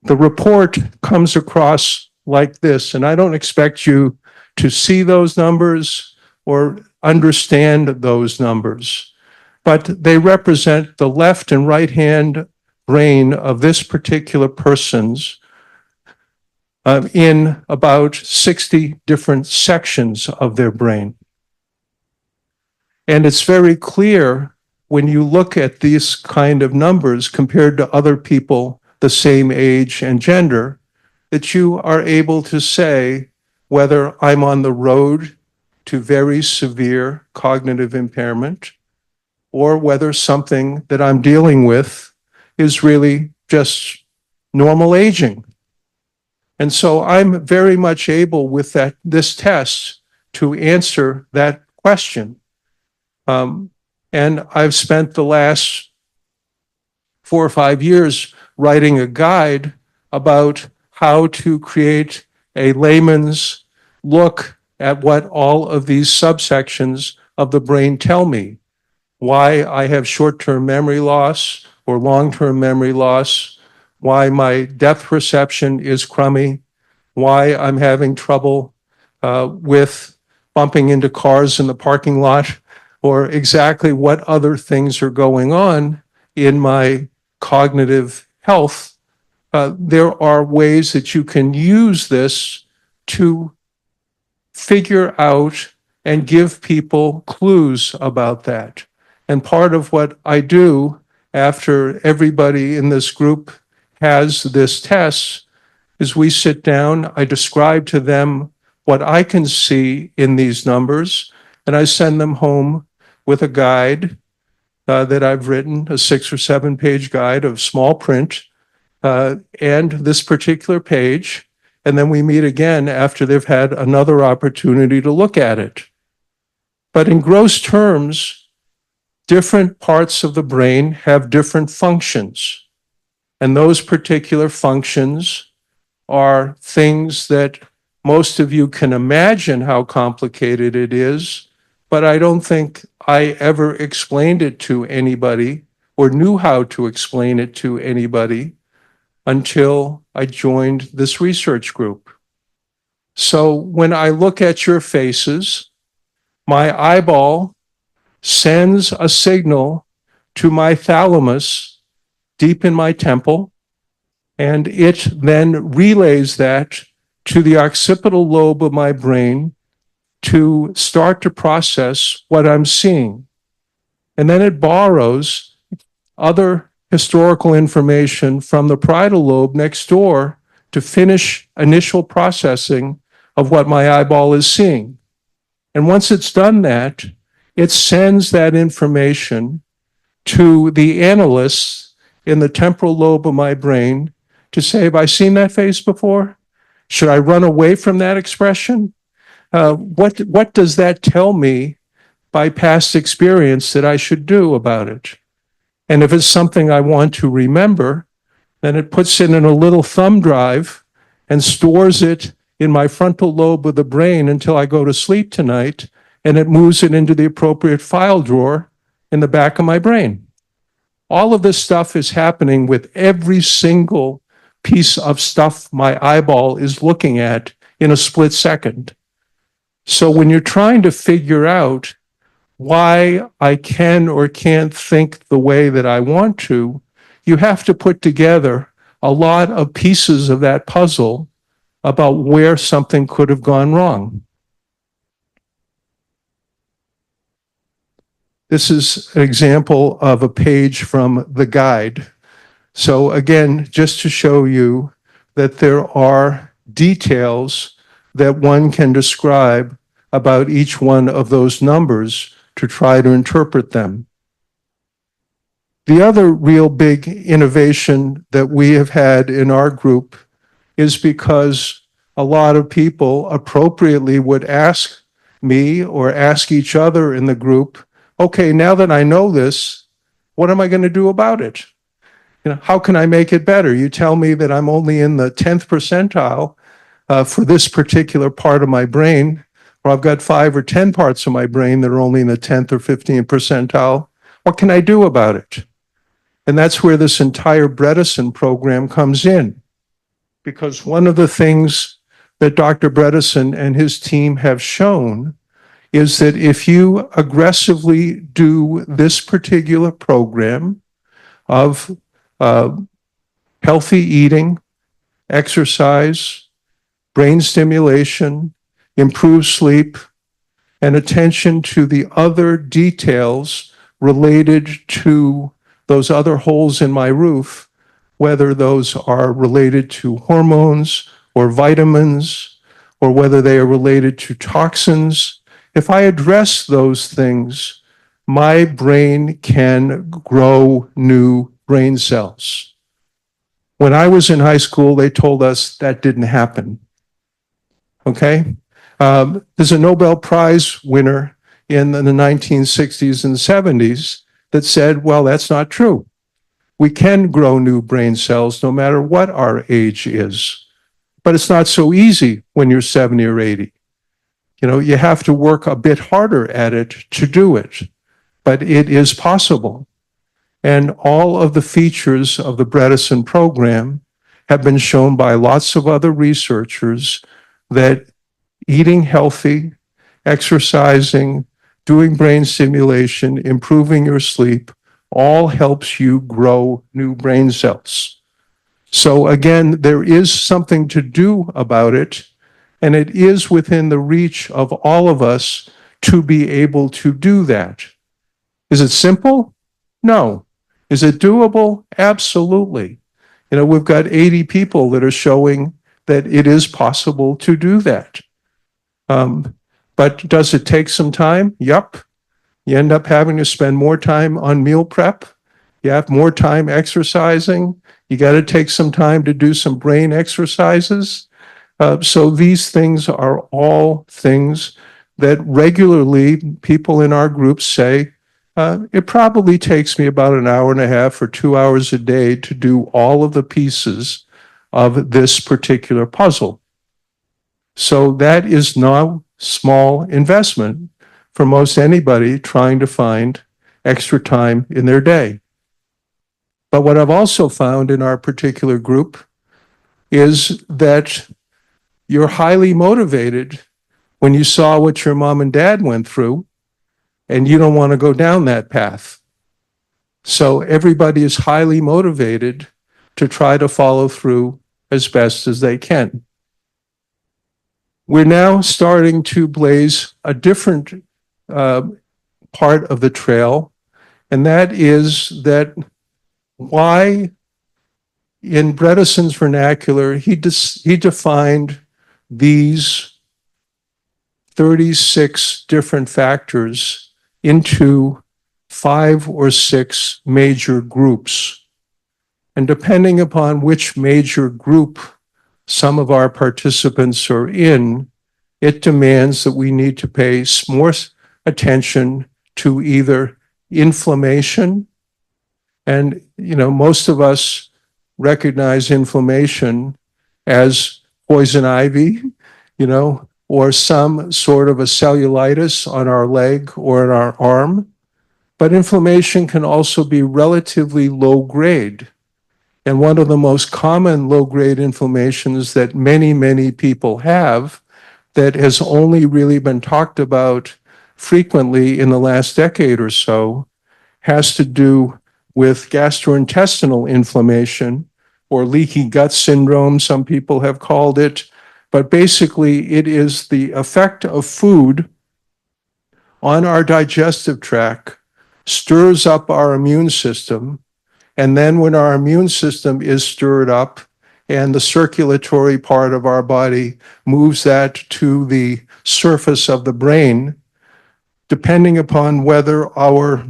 The report comes across like this, and I don't expect you to see those numbers or understand those numbers, but they represent the left and right hand brain of this particular person's in about 60 different sections of their brain. And it's very clear when you look at these kind of numbers compared to other people the same age and gender, that you are able to say whether I'm on the road to very severe cognitive impairment or whether something that I'm dealing with is really just normal aging. And so I'm very much able with this test to answer that question. And I've spent the last 4 or 5 years writing a guide about how to create a layman's look at what all of these subsections of the brain tell me. Why I have short-term memory loss or long-term memory loss, why my depth perception is crummy, why I'm having trouble with bumping into cars in the parking lot, or exactly what other things are going on in my cognitive health. There are ways that you can use this to figure out and give people clues about that. And part of what I do after everybody in this group has this test is we sit down, I describe to them what I can see in these numbers, and I send them home with a guide that I've written, a 6 or 7 page guide of small print and this particular page, and then we meet again after they've had another opportunity to look at it. But in gross terms, different parts of the brain have different functions. And those particular functions are things that most of you can imagine how complicated it is, but I don't think I ever explained it to anybody or knew how to explain it to anybody until I joined this research group. So when I look at your faces, my eyeball sends a signal to my thalamus deep in my temple, and it then relays that to the occipital lobe of my brain to start to process what I'm seeing. And then it borrows other historical information from the parietal lobe next door to finish initial processing of what my eyeball is seeing. And once it's done that, it sends that information to the analysts in the temporal lobe of my brain to say, have I seen that face before? Should I run away from that expression? What does that tell me by past experience that I should do about it? And if it's something I want to remember, then it puts it in a little thumb drive and stores it in my frontal lobe of the brain until I go to sleep tonight, and it moves it into the appropriate file drawer in the back of my brain. All of this stuff is happening with every single piece of stuff my eyeball is looking at in a split second. So when you're trying to figure out why I can or can't think the way that I want to, you have to put together a lot of pieces of that puzzle about where something could have gone wrong. This is an example of a page from the guide. So again, just to show you that there are details that one can describe about each one of those numbers to try to interpret them. The other real big innovation that we have had in our group is because a lot of people appropriately would ask me or ask each other in the group, okay, now that I know this, what am I going to do about it? You know, how can I make it better? You tell me that I'm only in the 10th percentile for this particular part of my brain, or I've got 5 or 10 parts of my brain that are only in the 10th or 15th percentile. What can I do about it? And that's where this entire Bredesen program comes in. Because one of the things that Dr. Bredesen and his team have shown is that if you aggressively do this particular program of healthy eating, exercise, brain stimulation, improved sleep, and attention to the other details related to those other holes in my roof, whether those are related to hormones or vitamins, or whether they are related to toxins. If I address those things, my brain can grow new brain cells. When I was in high school, they told us that didn't happen. Okay? There's a Nobel Prize winner in the 1960s and 70s that said, well, that's not true. We can grow new brain cells no matter what our age is. But it's not so easy when you're 70 or 80. You know, you have to work a bit harder at it to do it, but it is possible. And all of the features of the Bredesen program have been shown by lots of other researchers that eating healthy, exercising, doing brain stimulation, improving your sleep, all helps you grow new brain cells. So again, there is something to do about it, and it is within the reach of all of us to be able to do that. Is it simple? No. Is it doable? Absolutely. You know, we've got 80 people that are showing that it is possible to do that. But does it take some time? Yup. You end up having to spend more time on meal prep You have more time exercising. You got to take some time to do some brain exercises. So these things are all things that regularly people in our groups say, it probably takes me about an hour and a half or 2 hours a day to do all of the pieces of this particular puzzle. So that is no small investment for most anybody trying to find extra time in their day. But what I've also found in our particular group is that you're highly motivated when you saw what your mom and dad went through, and you don't want to go down that path. So everybody is highly motivated to try to follow through as best as they can. We're now starting to blaze a different part of the trail, and that is that why, in Bredesen's vernacular, he defined these 36 different factors into 5 or 6 major groups. And depending upon which major group some of our participants are in, it demands that we need to pay more attention to either inflammation, and most of us recognize inflammation as poison ivy, or some sort of a cellulitis on our leg or in our arm. But inflammation can also be relatively low grade. And one of the most common low grade inflammations that many, many people have that has only really been talked about frequently in the last decade or so has to do with gastrointestinal inflammation, or leaky gut syndrome, some people have called it. But basically, it is the effect of food on our digestive tract, stirs up our immune system, and then when our immune system is stirred up and the circulatory part of our body moves that to the surface of the brain, depending upon whether our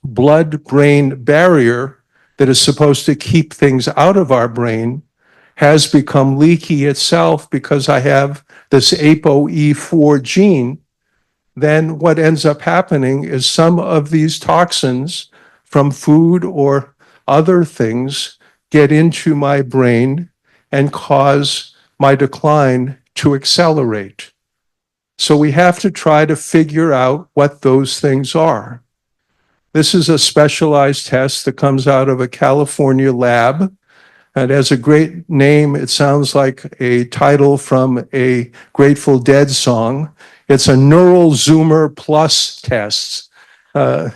blood-brain barrier that is supposed to keep things out of our brain has become leaky itself because I have this ApoE4 gene, then what ends up happening is some of these toxins from food or other things get into my brain and cause my decline to accelerate. So we have to try to figure out what those things are. This is a specialized test that comes out of a California lab. It has a great name. It sounds like a title from a Grateful Dead song. It's a neural zoomer plus test for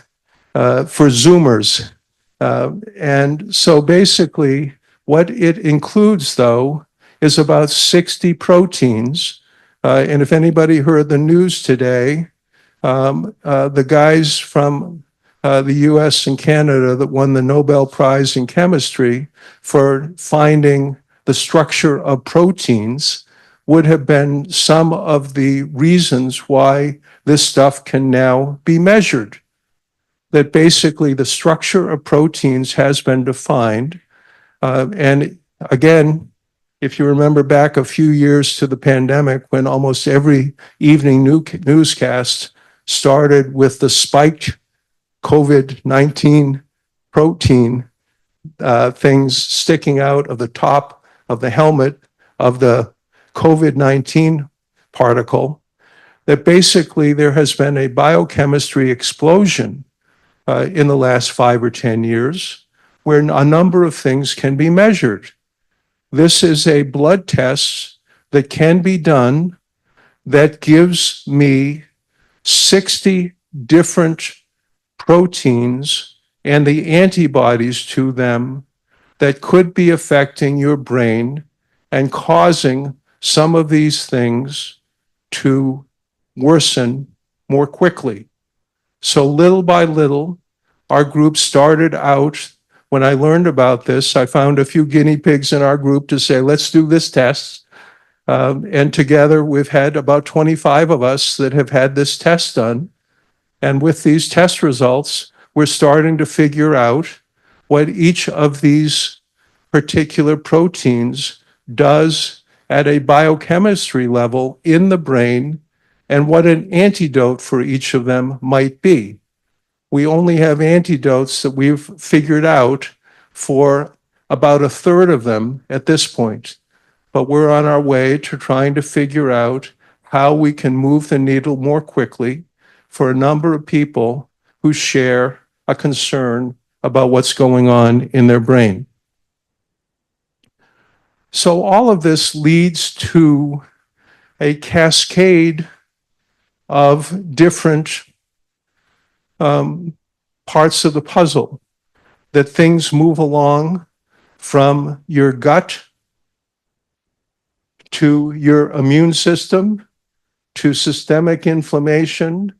zoomers. And so basically what it includes, though, is about 60 proteins. And if anybody heard the news today, the guys from the US and Canada that won the Nobel Prize in Chemistry for finding the structure of proteins would have been some of the reasons why this stuff can now be measured. That basically the structure of proteins has been defined. And again, if you remember back a few years to the pandemic, when almost every evening newscast started with the spiked COVID-19 protein things sticking out of the top of the helmet of the COVID-19 particle, that basically there has been a biochemistry explosion in the last 5 or 10 years where a number of things can be measured. This is a blood test that can be done that gives me 60 different proteins and the antibodies to them that could be affecting your brain and causing some of these things to worsen more quickly. So little by little, our group started out. When I learned about this, I found a few guinea pigs in our group to say, let's do this test. And together we've had about 25 of us that have had this test done. And with these test results, we're starting to figure out what each of these particular proteins does at a biochemistry level in the brain and what an antidote for each of them might be. We only have antidotes that we've figured out for about a third of them at this point, but we're on our way to trying to figure out how we can move the needle more quickly for a number of people who share a concern about what's going on in their brain. So all of this leads to a cascade of different parts of the puzzle, that things move along from your gut to your immune system to systemic inflammation.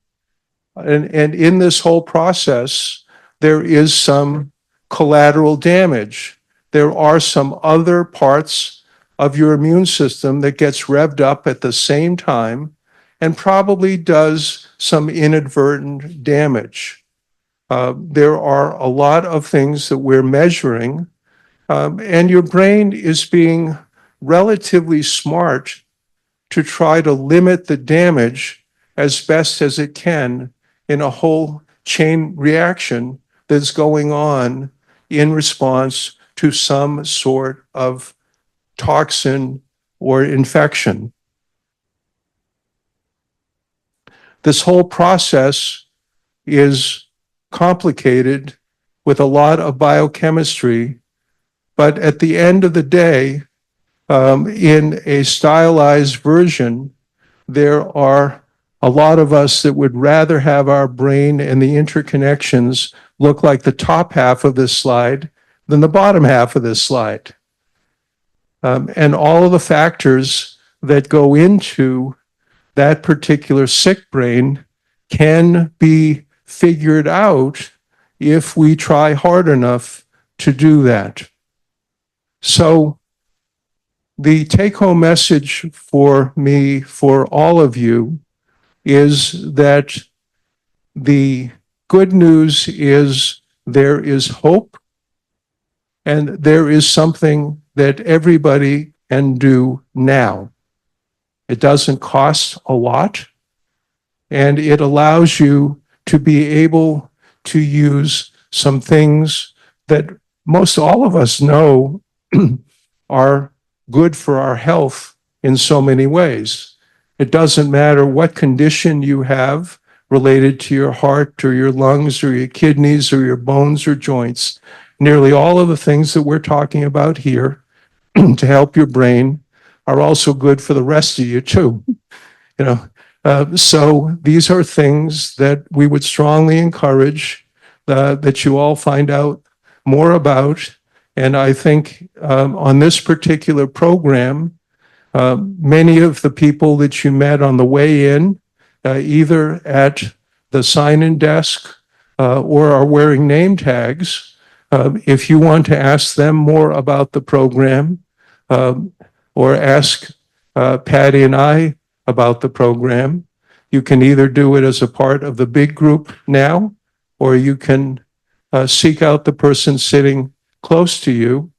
And in this whole process, there is some collateral damage. There are some other parts of your immune system that gets revved up at the same time and probably does some inadvertent damage. There are a lot of things that we're measuring, and your brain is being relatively smart to try to limit the damage as best as it can in a whole chain reaction that's going on in response to some sort of toxin or infection. This whole process is complicated with a lot of biochemistry, but at the end of the day, in a stylized version, there are a lot of us that would rather have our brain and the interconnections look like the top half of this slide than the bottom half of this slide. And all of the factors that go into that particular sick brain can be figured out if we try hard enough to do that. So the take-home message for me, for all of you, is that the good news is there is hope, and there is something that everybody can do now. It doesn't cost a lot, and it allows you to be able to use some things that most all of us know are good for our health in so many ways. It doesn't matter what condition you have related to your heart or your lungs or your kidneys or your bones or joints. Nearly all of the things that we're talking about here to help your brain are also good for the rest of you too. So these are things that we would strongly encourage that you all find out more about. And I think on this particular program, many of the people that you met on the way in, either at the sign-in desk or are wearing name tags, if you want to ask them more about the program or ask Patty and I about the program, you can either do it as a part of the big group now, or you can seek out the person sitting close to you,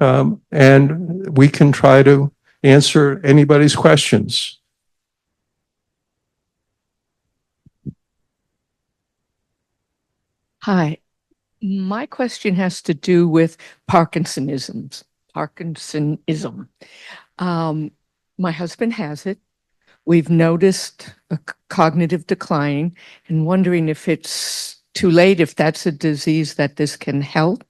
and we can try to answer anybody's questions. Hi, my question has to do with Parkinsonism. My husband has it. We've noticed a cognitive decline and wondering if it's too late, if that's a disease that this can help.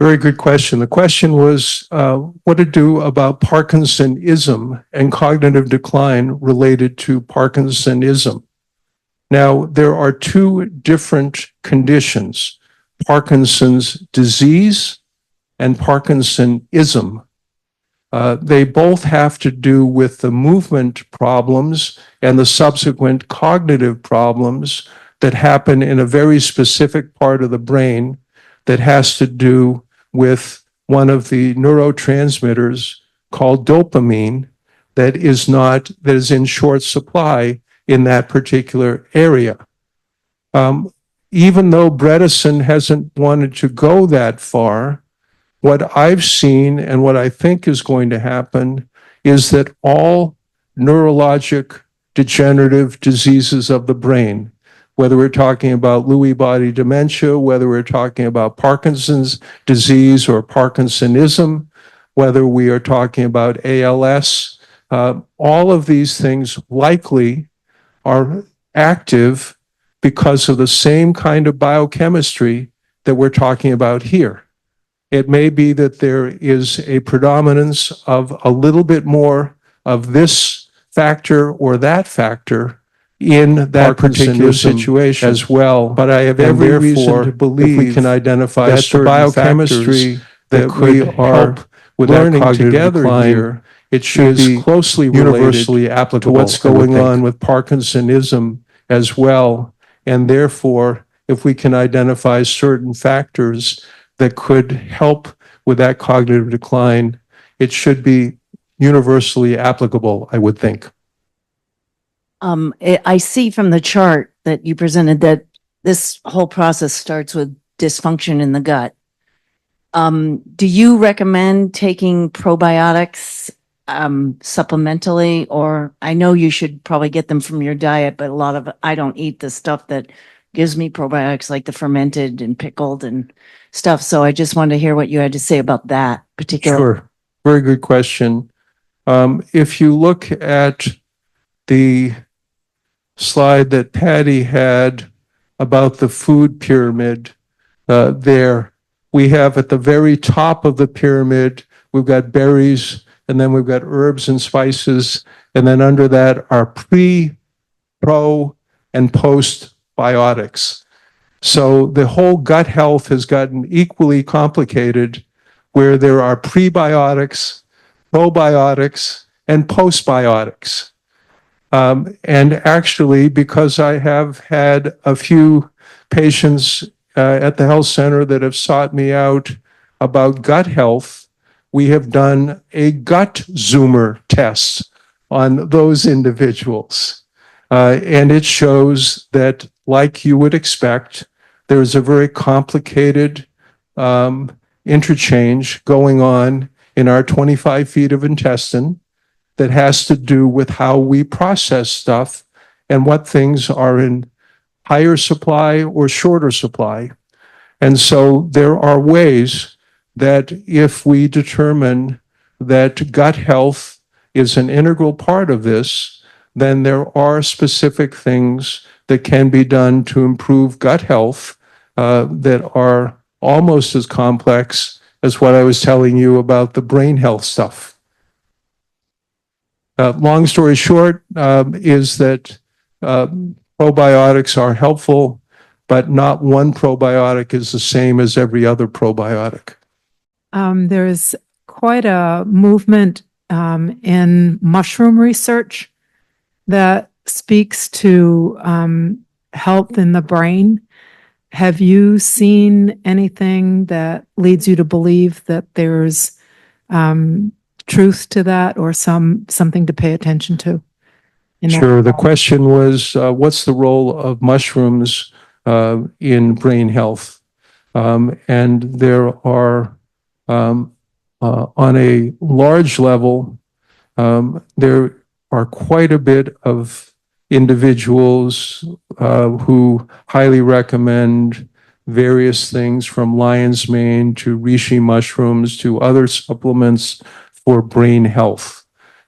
Very good question. The question was what to do about Parkinsonism and cognitive decline related to Parkinsonism. Now, there are two different conditions, Parkinson's disease and Parkinsonism. They both have to do with the movement problems and the subsequent cognitive problems that happen in a very specific part of the brain that has to do with one of the neurotransmitters called dopamine that is in short supply in that particular area. even though Bredesen hasn't wanted to go that far, what I've seen and what I think is going to happen is that all neurologic degenerative diseases of the brain, whether we're talking about Lewy body dementia, whether we're talking about Parkinson's disease or Parkinsonism, whether we are talking about ALS, all of these things likely are active because of the same kind of biochemistry that we're talking about here. It may be that there is a predominance of a little bit more of this factor or that factor in that particular situation as well. But I have every reason to believe we can identify that the biochemistry that we are learning together here, it should be closely universally applicable to what's going on with Parkinsonism as well. And therefore, if we can identify certain factors that could help with that cognitive decline, it should be universally applicable, I would think. I see from the chart that you presented that this whole process starts with dysfunction in the gut. Do you recommend taking probiotics supplementally, or I know you should probably get them from your diet, but I don't eat the stuff that gives me probiotics, like the fermented and pickled and stuff. So I just wanted to hear what you had to say about that particular. Sure. Very good question. If you look at the slide that Patty had about the food pyramid, there we have at the very top of the pyramid, we've got berries, and then we've got herbs and spices, and then under that are pre, pro, and postbiotics. So the whole gut health has gotten equally complicated, where there are prebiotics, probiotics, and postbiotics. And actually, because I have had a few patients at the health center that have sought me out about gut health, we have done a gut zoomer test on those individuals. And it shows that, like you would expect, there's a very complicated interchange going on in our 25 feet of intestine that has to do with how we process stuff and what things are in higher supply or shorter supply. And so there are ways that if we determine that gut health is an integral part of this, then there are specific things that can be done to improve gut health that are almost as complex as what I was telling you about the brain health stuff. Long story short is that probiotics are helpful, but not one probiotic is the same as every other probiotic. There's quite a movement in mushroom research that speaks to health in the brain. Have you seen anything that leads you to believe that there's truth to that, or something to pay attention to? Sure. The question was, what's the role of mushrooms in brain health? And there are, on a large level, there are quite a bit of individuals who highly recommend various things, from lion's mane to reishi mushrooms to other supplements for brain health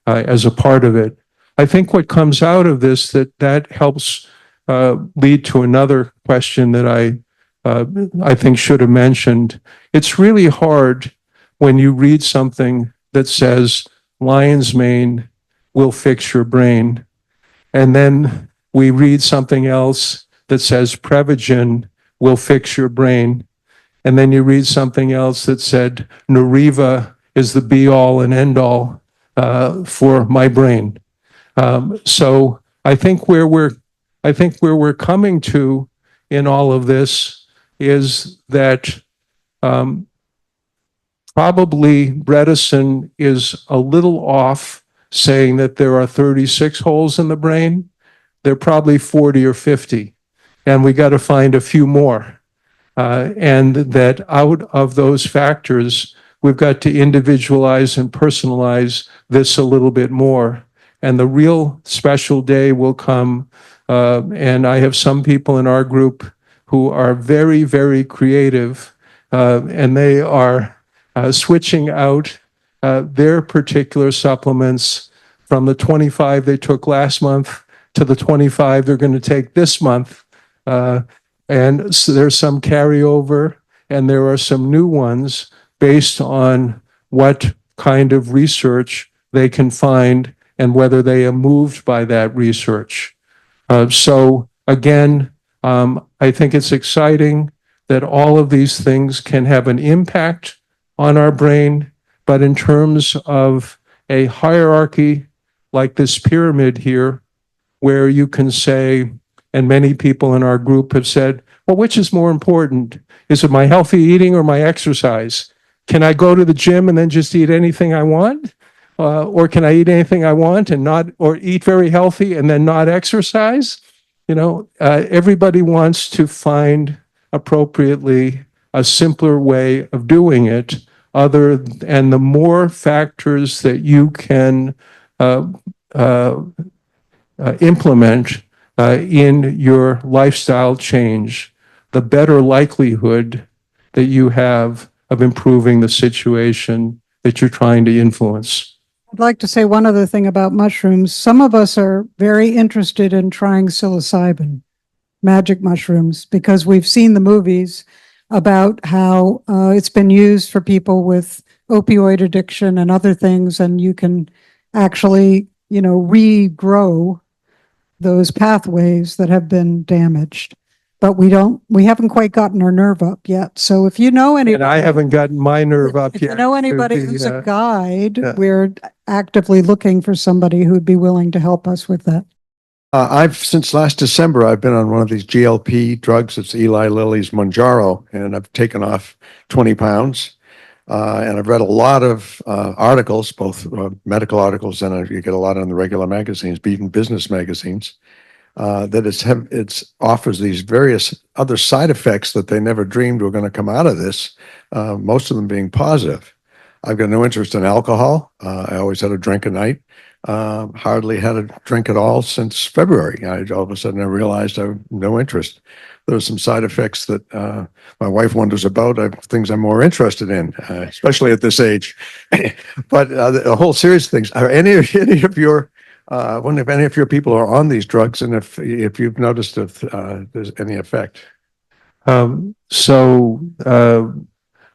as a part of it. I think what comes out of this, that helps lead to another question that I think should have mentioned. It's really hard when you read something that says lion's mane will fix your brain, and then we read something else that says Prevagen will fix your brain, and then you read something else that said Nariva is the be-all and end-all for my brain. So I think where we're coming to in all of this is that probably Bredesen is a little off saying that there are 36 holes in the brain. There are probably 40 or 50. and we got to find a few more. And that out of those factors, we've got to individualize and personalize this a little bit more. And the real special day will come. And I have some people in our group who are very, very creative, and they are switching out their particular supplements from the 25 they took last month to the 25 they're going to take this month. And so there's some carryover, and there are some new ones based on what kind of research they can find and whether they are moved by that research. So again, I think it's exciting that all of these things can have an impact on our brain, but in terms of a hierarchy like this pyramid here, where you can say, and many people in our group have said, well, which is more important? Is it my healthy eating or my exercise? Can I go to the gym and then just eat anything I want? Or can I eat anything I want and not, or eat very healthy and then not exercise? You know, everybody wants to find appropriately a simpler way of doing it, and the more factors that you can implement in your lifestyle change, the better likelihood that you have of improving the situation that you're trying to influence. I'd like to say one other thing about mushrooms. Some of us are very interested in trying psilocybin, magic mushrooms, because we've seen the movies about how it's been used for people with opioid addiction and other things, and you can actually, you know, regrow those pathways that have been damaged. But we haven't quite gotten our nerve up yet. So if you know anybody, And I haven't gotten my nerve up if yet. you know anybody who's a guide, yeah. we're actively looking for somebody who'd be willing to help us with that. Since last December, I've been on one of these GLP drugs. It's Eli Lilly's Mounjaro, and I've taken off 20 pounds. And I've read a lot of articles, both medical articles, and you get a lot on the regular magazines, even business magazines, that it offers these various other side effects that they never dreamed were going to come out of this, most of them being positive. I've got no interest in alcohol. I always had a drink a night. Hardly had a drink at all since February. All of a sudden I realized I have no interest. There are some side effects that my wife wonders about, things I'm more interested in, especially at this age. But a whole series of things. Are any of your wonder if any of your people are on these drugs, and if you've noticed if there's any effect?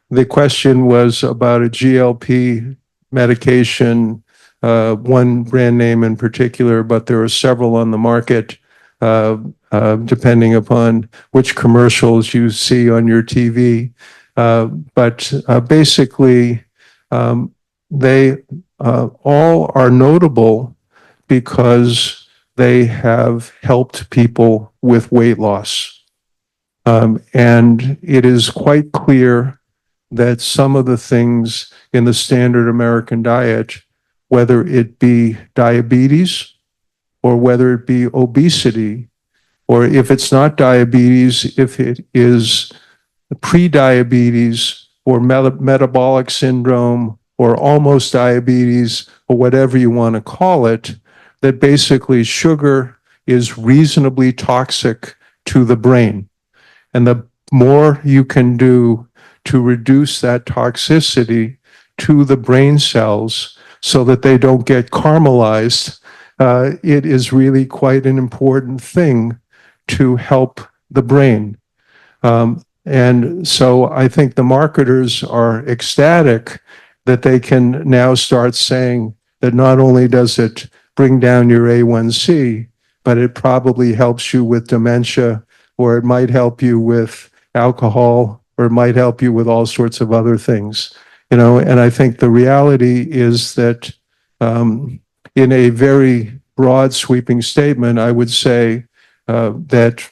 The question was about a GLP medication, one brand name in particular, but there are several on the market, depending upon which commercials you see on your TV. But basically, they all are notable because they have helped people with weight loss. And it is quite clear that some of the things in the standard American diet, whether it be diabetes or whether it be obesity, or if it's not diabetes, if it is pre-diabetes or metabolic syndrome or almost diabetes or whatever you want to call it, that basically sugar is reasonably toxic to the brain. And the more you can do to reduce that toxicity to the brain cells so that they don't get caramelized, it is really quite an important thing to help the brain. And so I think the marketers are ecstatic that they can now start saying that not only does it bring down your A1C, but it probably helps you with dementia, or it might help you with alcohol, or it might help you with all sorts of other things. You know, and I think the reality is that in a very broad sweeping statement, I would say that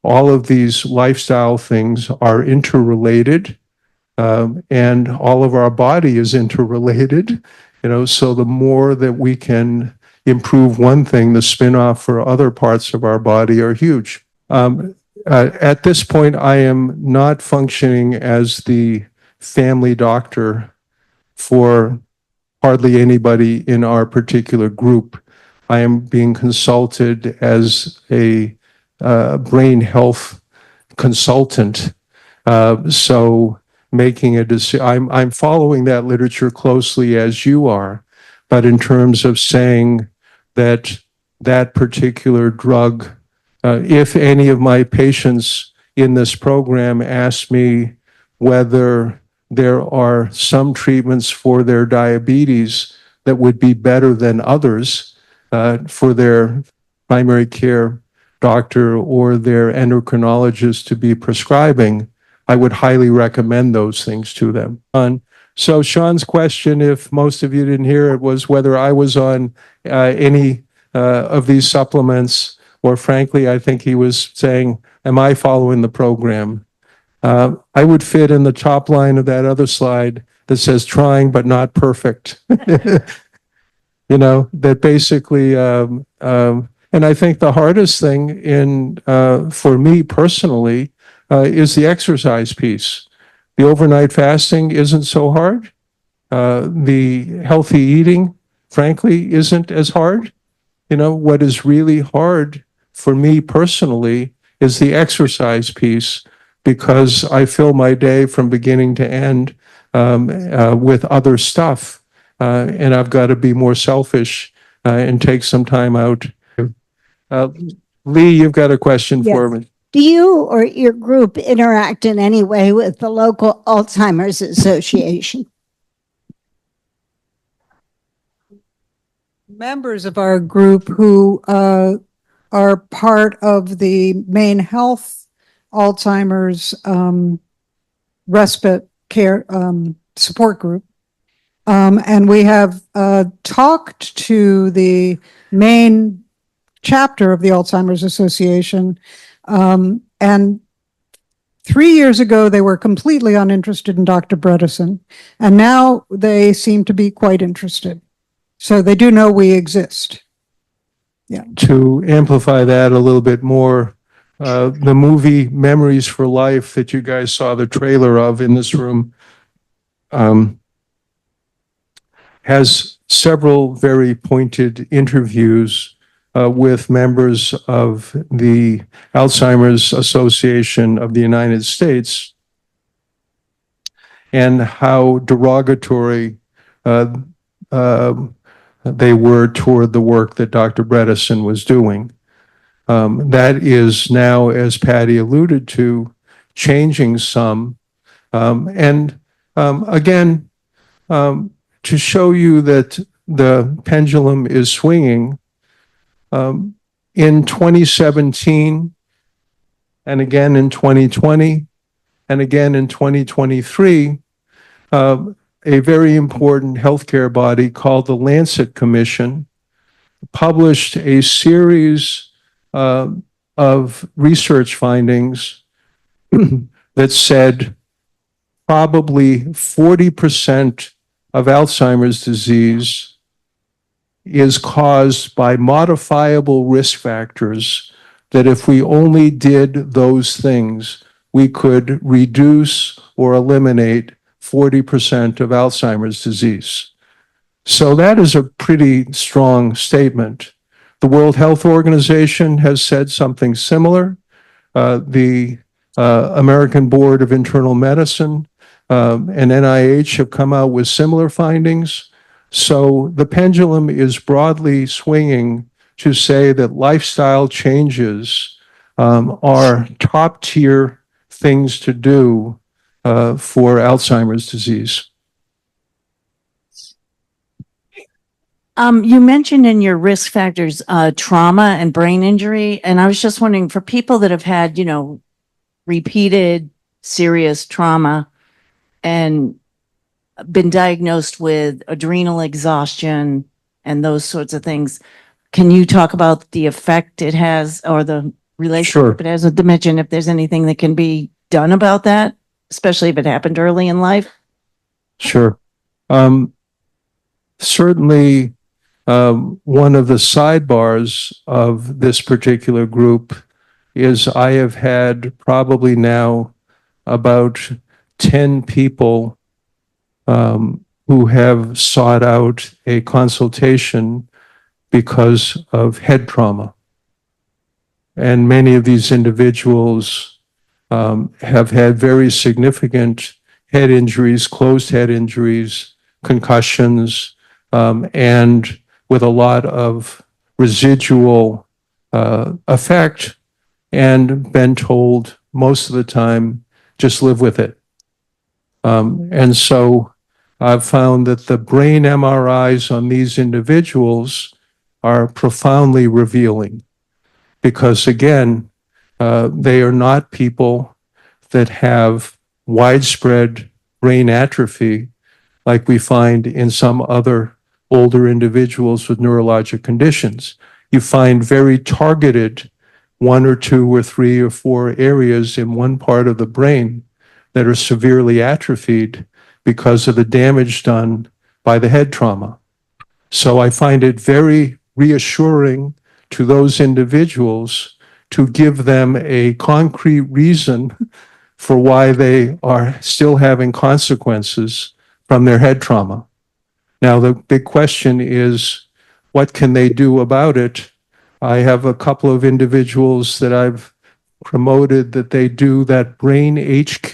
all of these lifestyle things are interrelated, and all of our body is interrelated. You know, so the more that we can improve one thing, the spin-off for other parts of our body are huge. At this point, I am not functioning as the family doctor for hardly anybody in our particular group. I am being consulted as a brain health consultant. So making a decision, I'm following that literature closely as you are, but in terms of saying that that particular drug, if any of my patients in this program ask me whether there are some treatments for their diabetes that would be better than others for their primary care doctor or their endocrinologist to be prescribing, I would highly recommend those things to them. So Sean's question, if most of you didn't hear it, was whether I was on any of these supplements, or frankly, I think he was saying, am I following the program? I would fit in the top line of that other slide that says trying but not perfect. You know, that basically, and I think the hardest thing for me personally is the exercise piece. The overnight fasting isn't so hard. The healthy eating, frankly, isn't as hard. You know, what is really hard for me personally is the exercise piece, because I fill my day from beginning to end with other stuff. And I've got to be more selfish and take some time out. Lee, you've got a question for me. Do you or your group interact in any way with the local Alzheimer's Association? Members of our group who are part of the Maine Health Alzheimer's respite care support group. And we have talked to the Maine chapter of the Alzheimer's Association. And 3 years ago, they were completely uninterested in Dr. Bredesen. And now they seem to be quite interested. So they do know we exist. Yeah. To amplify that a little bit more, the movie Memories for Life that you guys saw the trailer of in this room has several very pointed interviews with members of the Alzheimer's Association of the United States, and how derogatory they were toward the work that Dr. Bredesen was doing. That is now, as Patty alluded to, changing some. Again, to show you that the pendulum is swinging, in 2017, and again in 2020, and again in 2023, a very important healthcare body called the Lancet Commission published a series of research findings that said probably 40% of Alzheimer's disease is caused by modifiable risk factors, that if we only did those things, we could reduce or eliminate 40% of Alzheimer's disease. So that is a pretty strong statement. The World Health Organization has said something similar. The American Board of Internal Medicine and NIH have come out with similar findings. So the pendulum is broadly swinging to say that lifestyle changes are top tier things to do for Alzheimer's disease. You mentioned in your risk factors trauma and brain injury, and I was just wondering, for people that have had, you know, repeated serious trauma and been diagnosed with adrenal exhaustion and those sorts of things, can you talk about the effect it has, or the relationship it has with dementia, if there's anything that can be done about that, especially if it happened early in life? Sure. Certainly, one of the sidebars of this particular group is I have had probably now about 10 people who have sought out a consultation because of head trauma. And many of these individuals have had very significant head injuries, closed head injuries, concussions, and with a lot of residual effect, and been told most of the time, just live with it. And so I've found that the brain MRIs on these individuals are profoundly revealing because, again, they are not people that have widespread brain atrophy like we find in some other older individuals with neurologic conditions. You find very targeted 1 or 2 or 3 or 4 areas in one part of the brain that are severely atrophied because of the damage done by the head trauma. So I find it very reassuring to those individuals to give them a concrete reason for why they are still having consequences from their head trauma. Now, the big question is, what can they do about it? I have a couple of individuals that I've promoted that they do that Brain HQ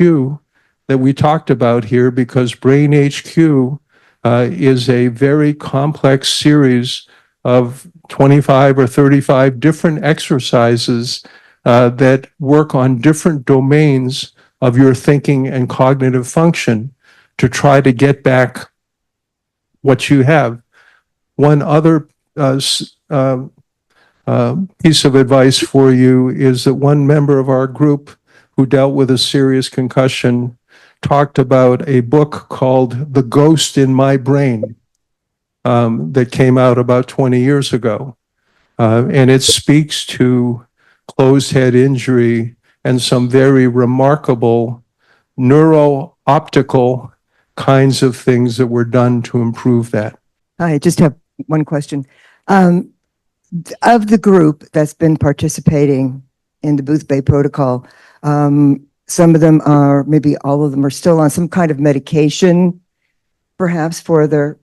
that we talked about here, because Brain HQ is a very complex series of 25 or 35 different exercises that work on different domains of your thinking and cognitive function to try to get back what you have. One other piece of advice for you is that one member of our group who dealt with a serious concussion talked about a book called The Ghost in My Brain that came out about 20 years ago. And it speaks to closed head injury and some very remarkable neuro-optical kinds of things that were done to improve that. I just have one question. Of the group that's been participating in the Boothbay protocol, some of them are, maybe all of them are still on some kind of medication, perhaps for the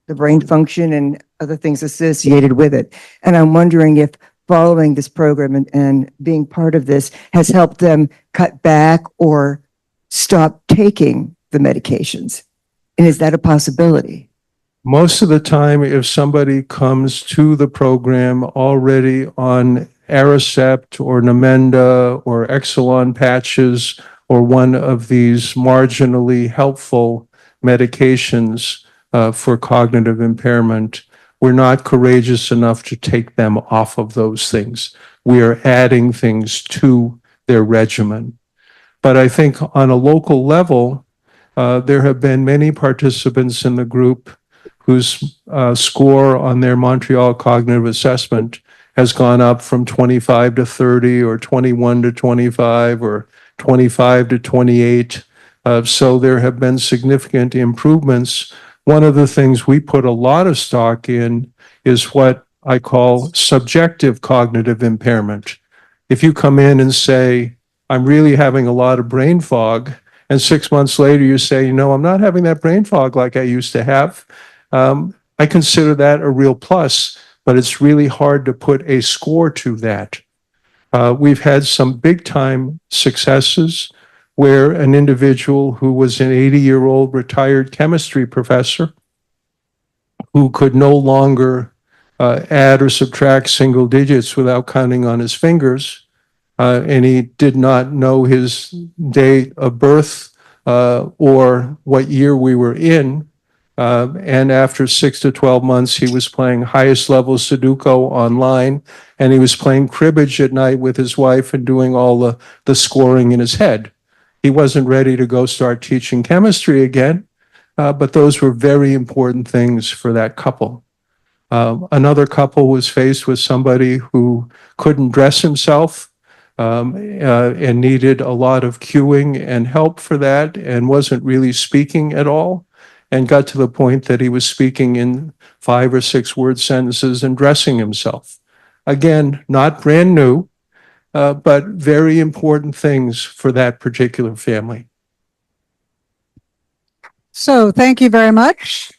brain function and other things associated with it. And I'm wondering if following this program and being part of this has helped them cut back or stop taking the medications. And is that a possibility? Most of the time, if somebody comes to the program already on Aricept or Namenda or Exelon patches or one of these marginally helpful medications for cognitive impairment, we're not courageous enough to take them off of those things. We are adding things to their regimen. But I think on a local level, there have been many participants in the group whose score on their Montreal Cognitive Assessment has gone up from 25 to 30 or 21 to 25 or 25 to 28. So there have been significant improvements. One of the things we put a lot of stock in is what I call subjective cognitive impairment. If you come in and say, I'm really having a lot of brain fog, and 6 months later you say, I'm not having that brain fog like I used to have, I consider that a real plus, but it's really hard to put a score to that. We've had some big time successes where an individual who was an 80-year-old retired chemistry professor who could no longer add or subtract single digits without counting on his fingers, and he did not know his date of birth or what year we were in. And after 6 to 12 months, he was playing highest level Sudoku online, and he was playing cribbage at night with his wife and doing all the scoring in his head. He wasn't ready to go start teaching chemistry again, but those were very important things for that couple. Another couple was faced with somebody who couldn't dress himself and needed a lot of cueing and help for that and wasn't really speaking at all, and got to the point that he was speaking in 5 or 6 word sentences and dressing himself. Again, not brand new, but very important things for that particular family. So thank you very much.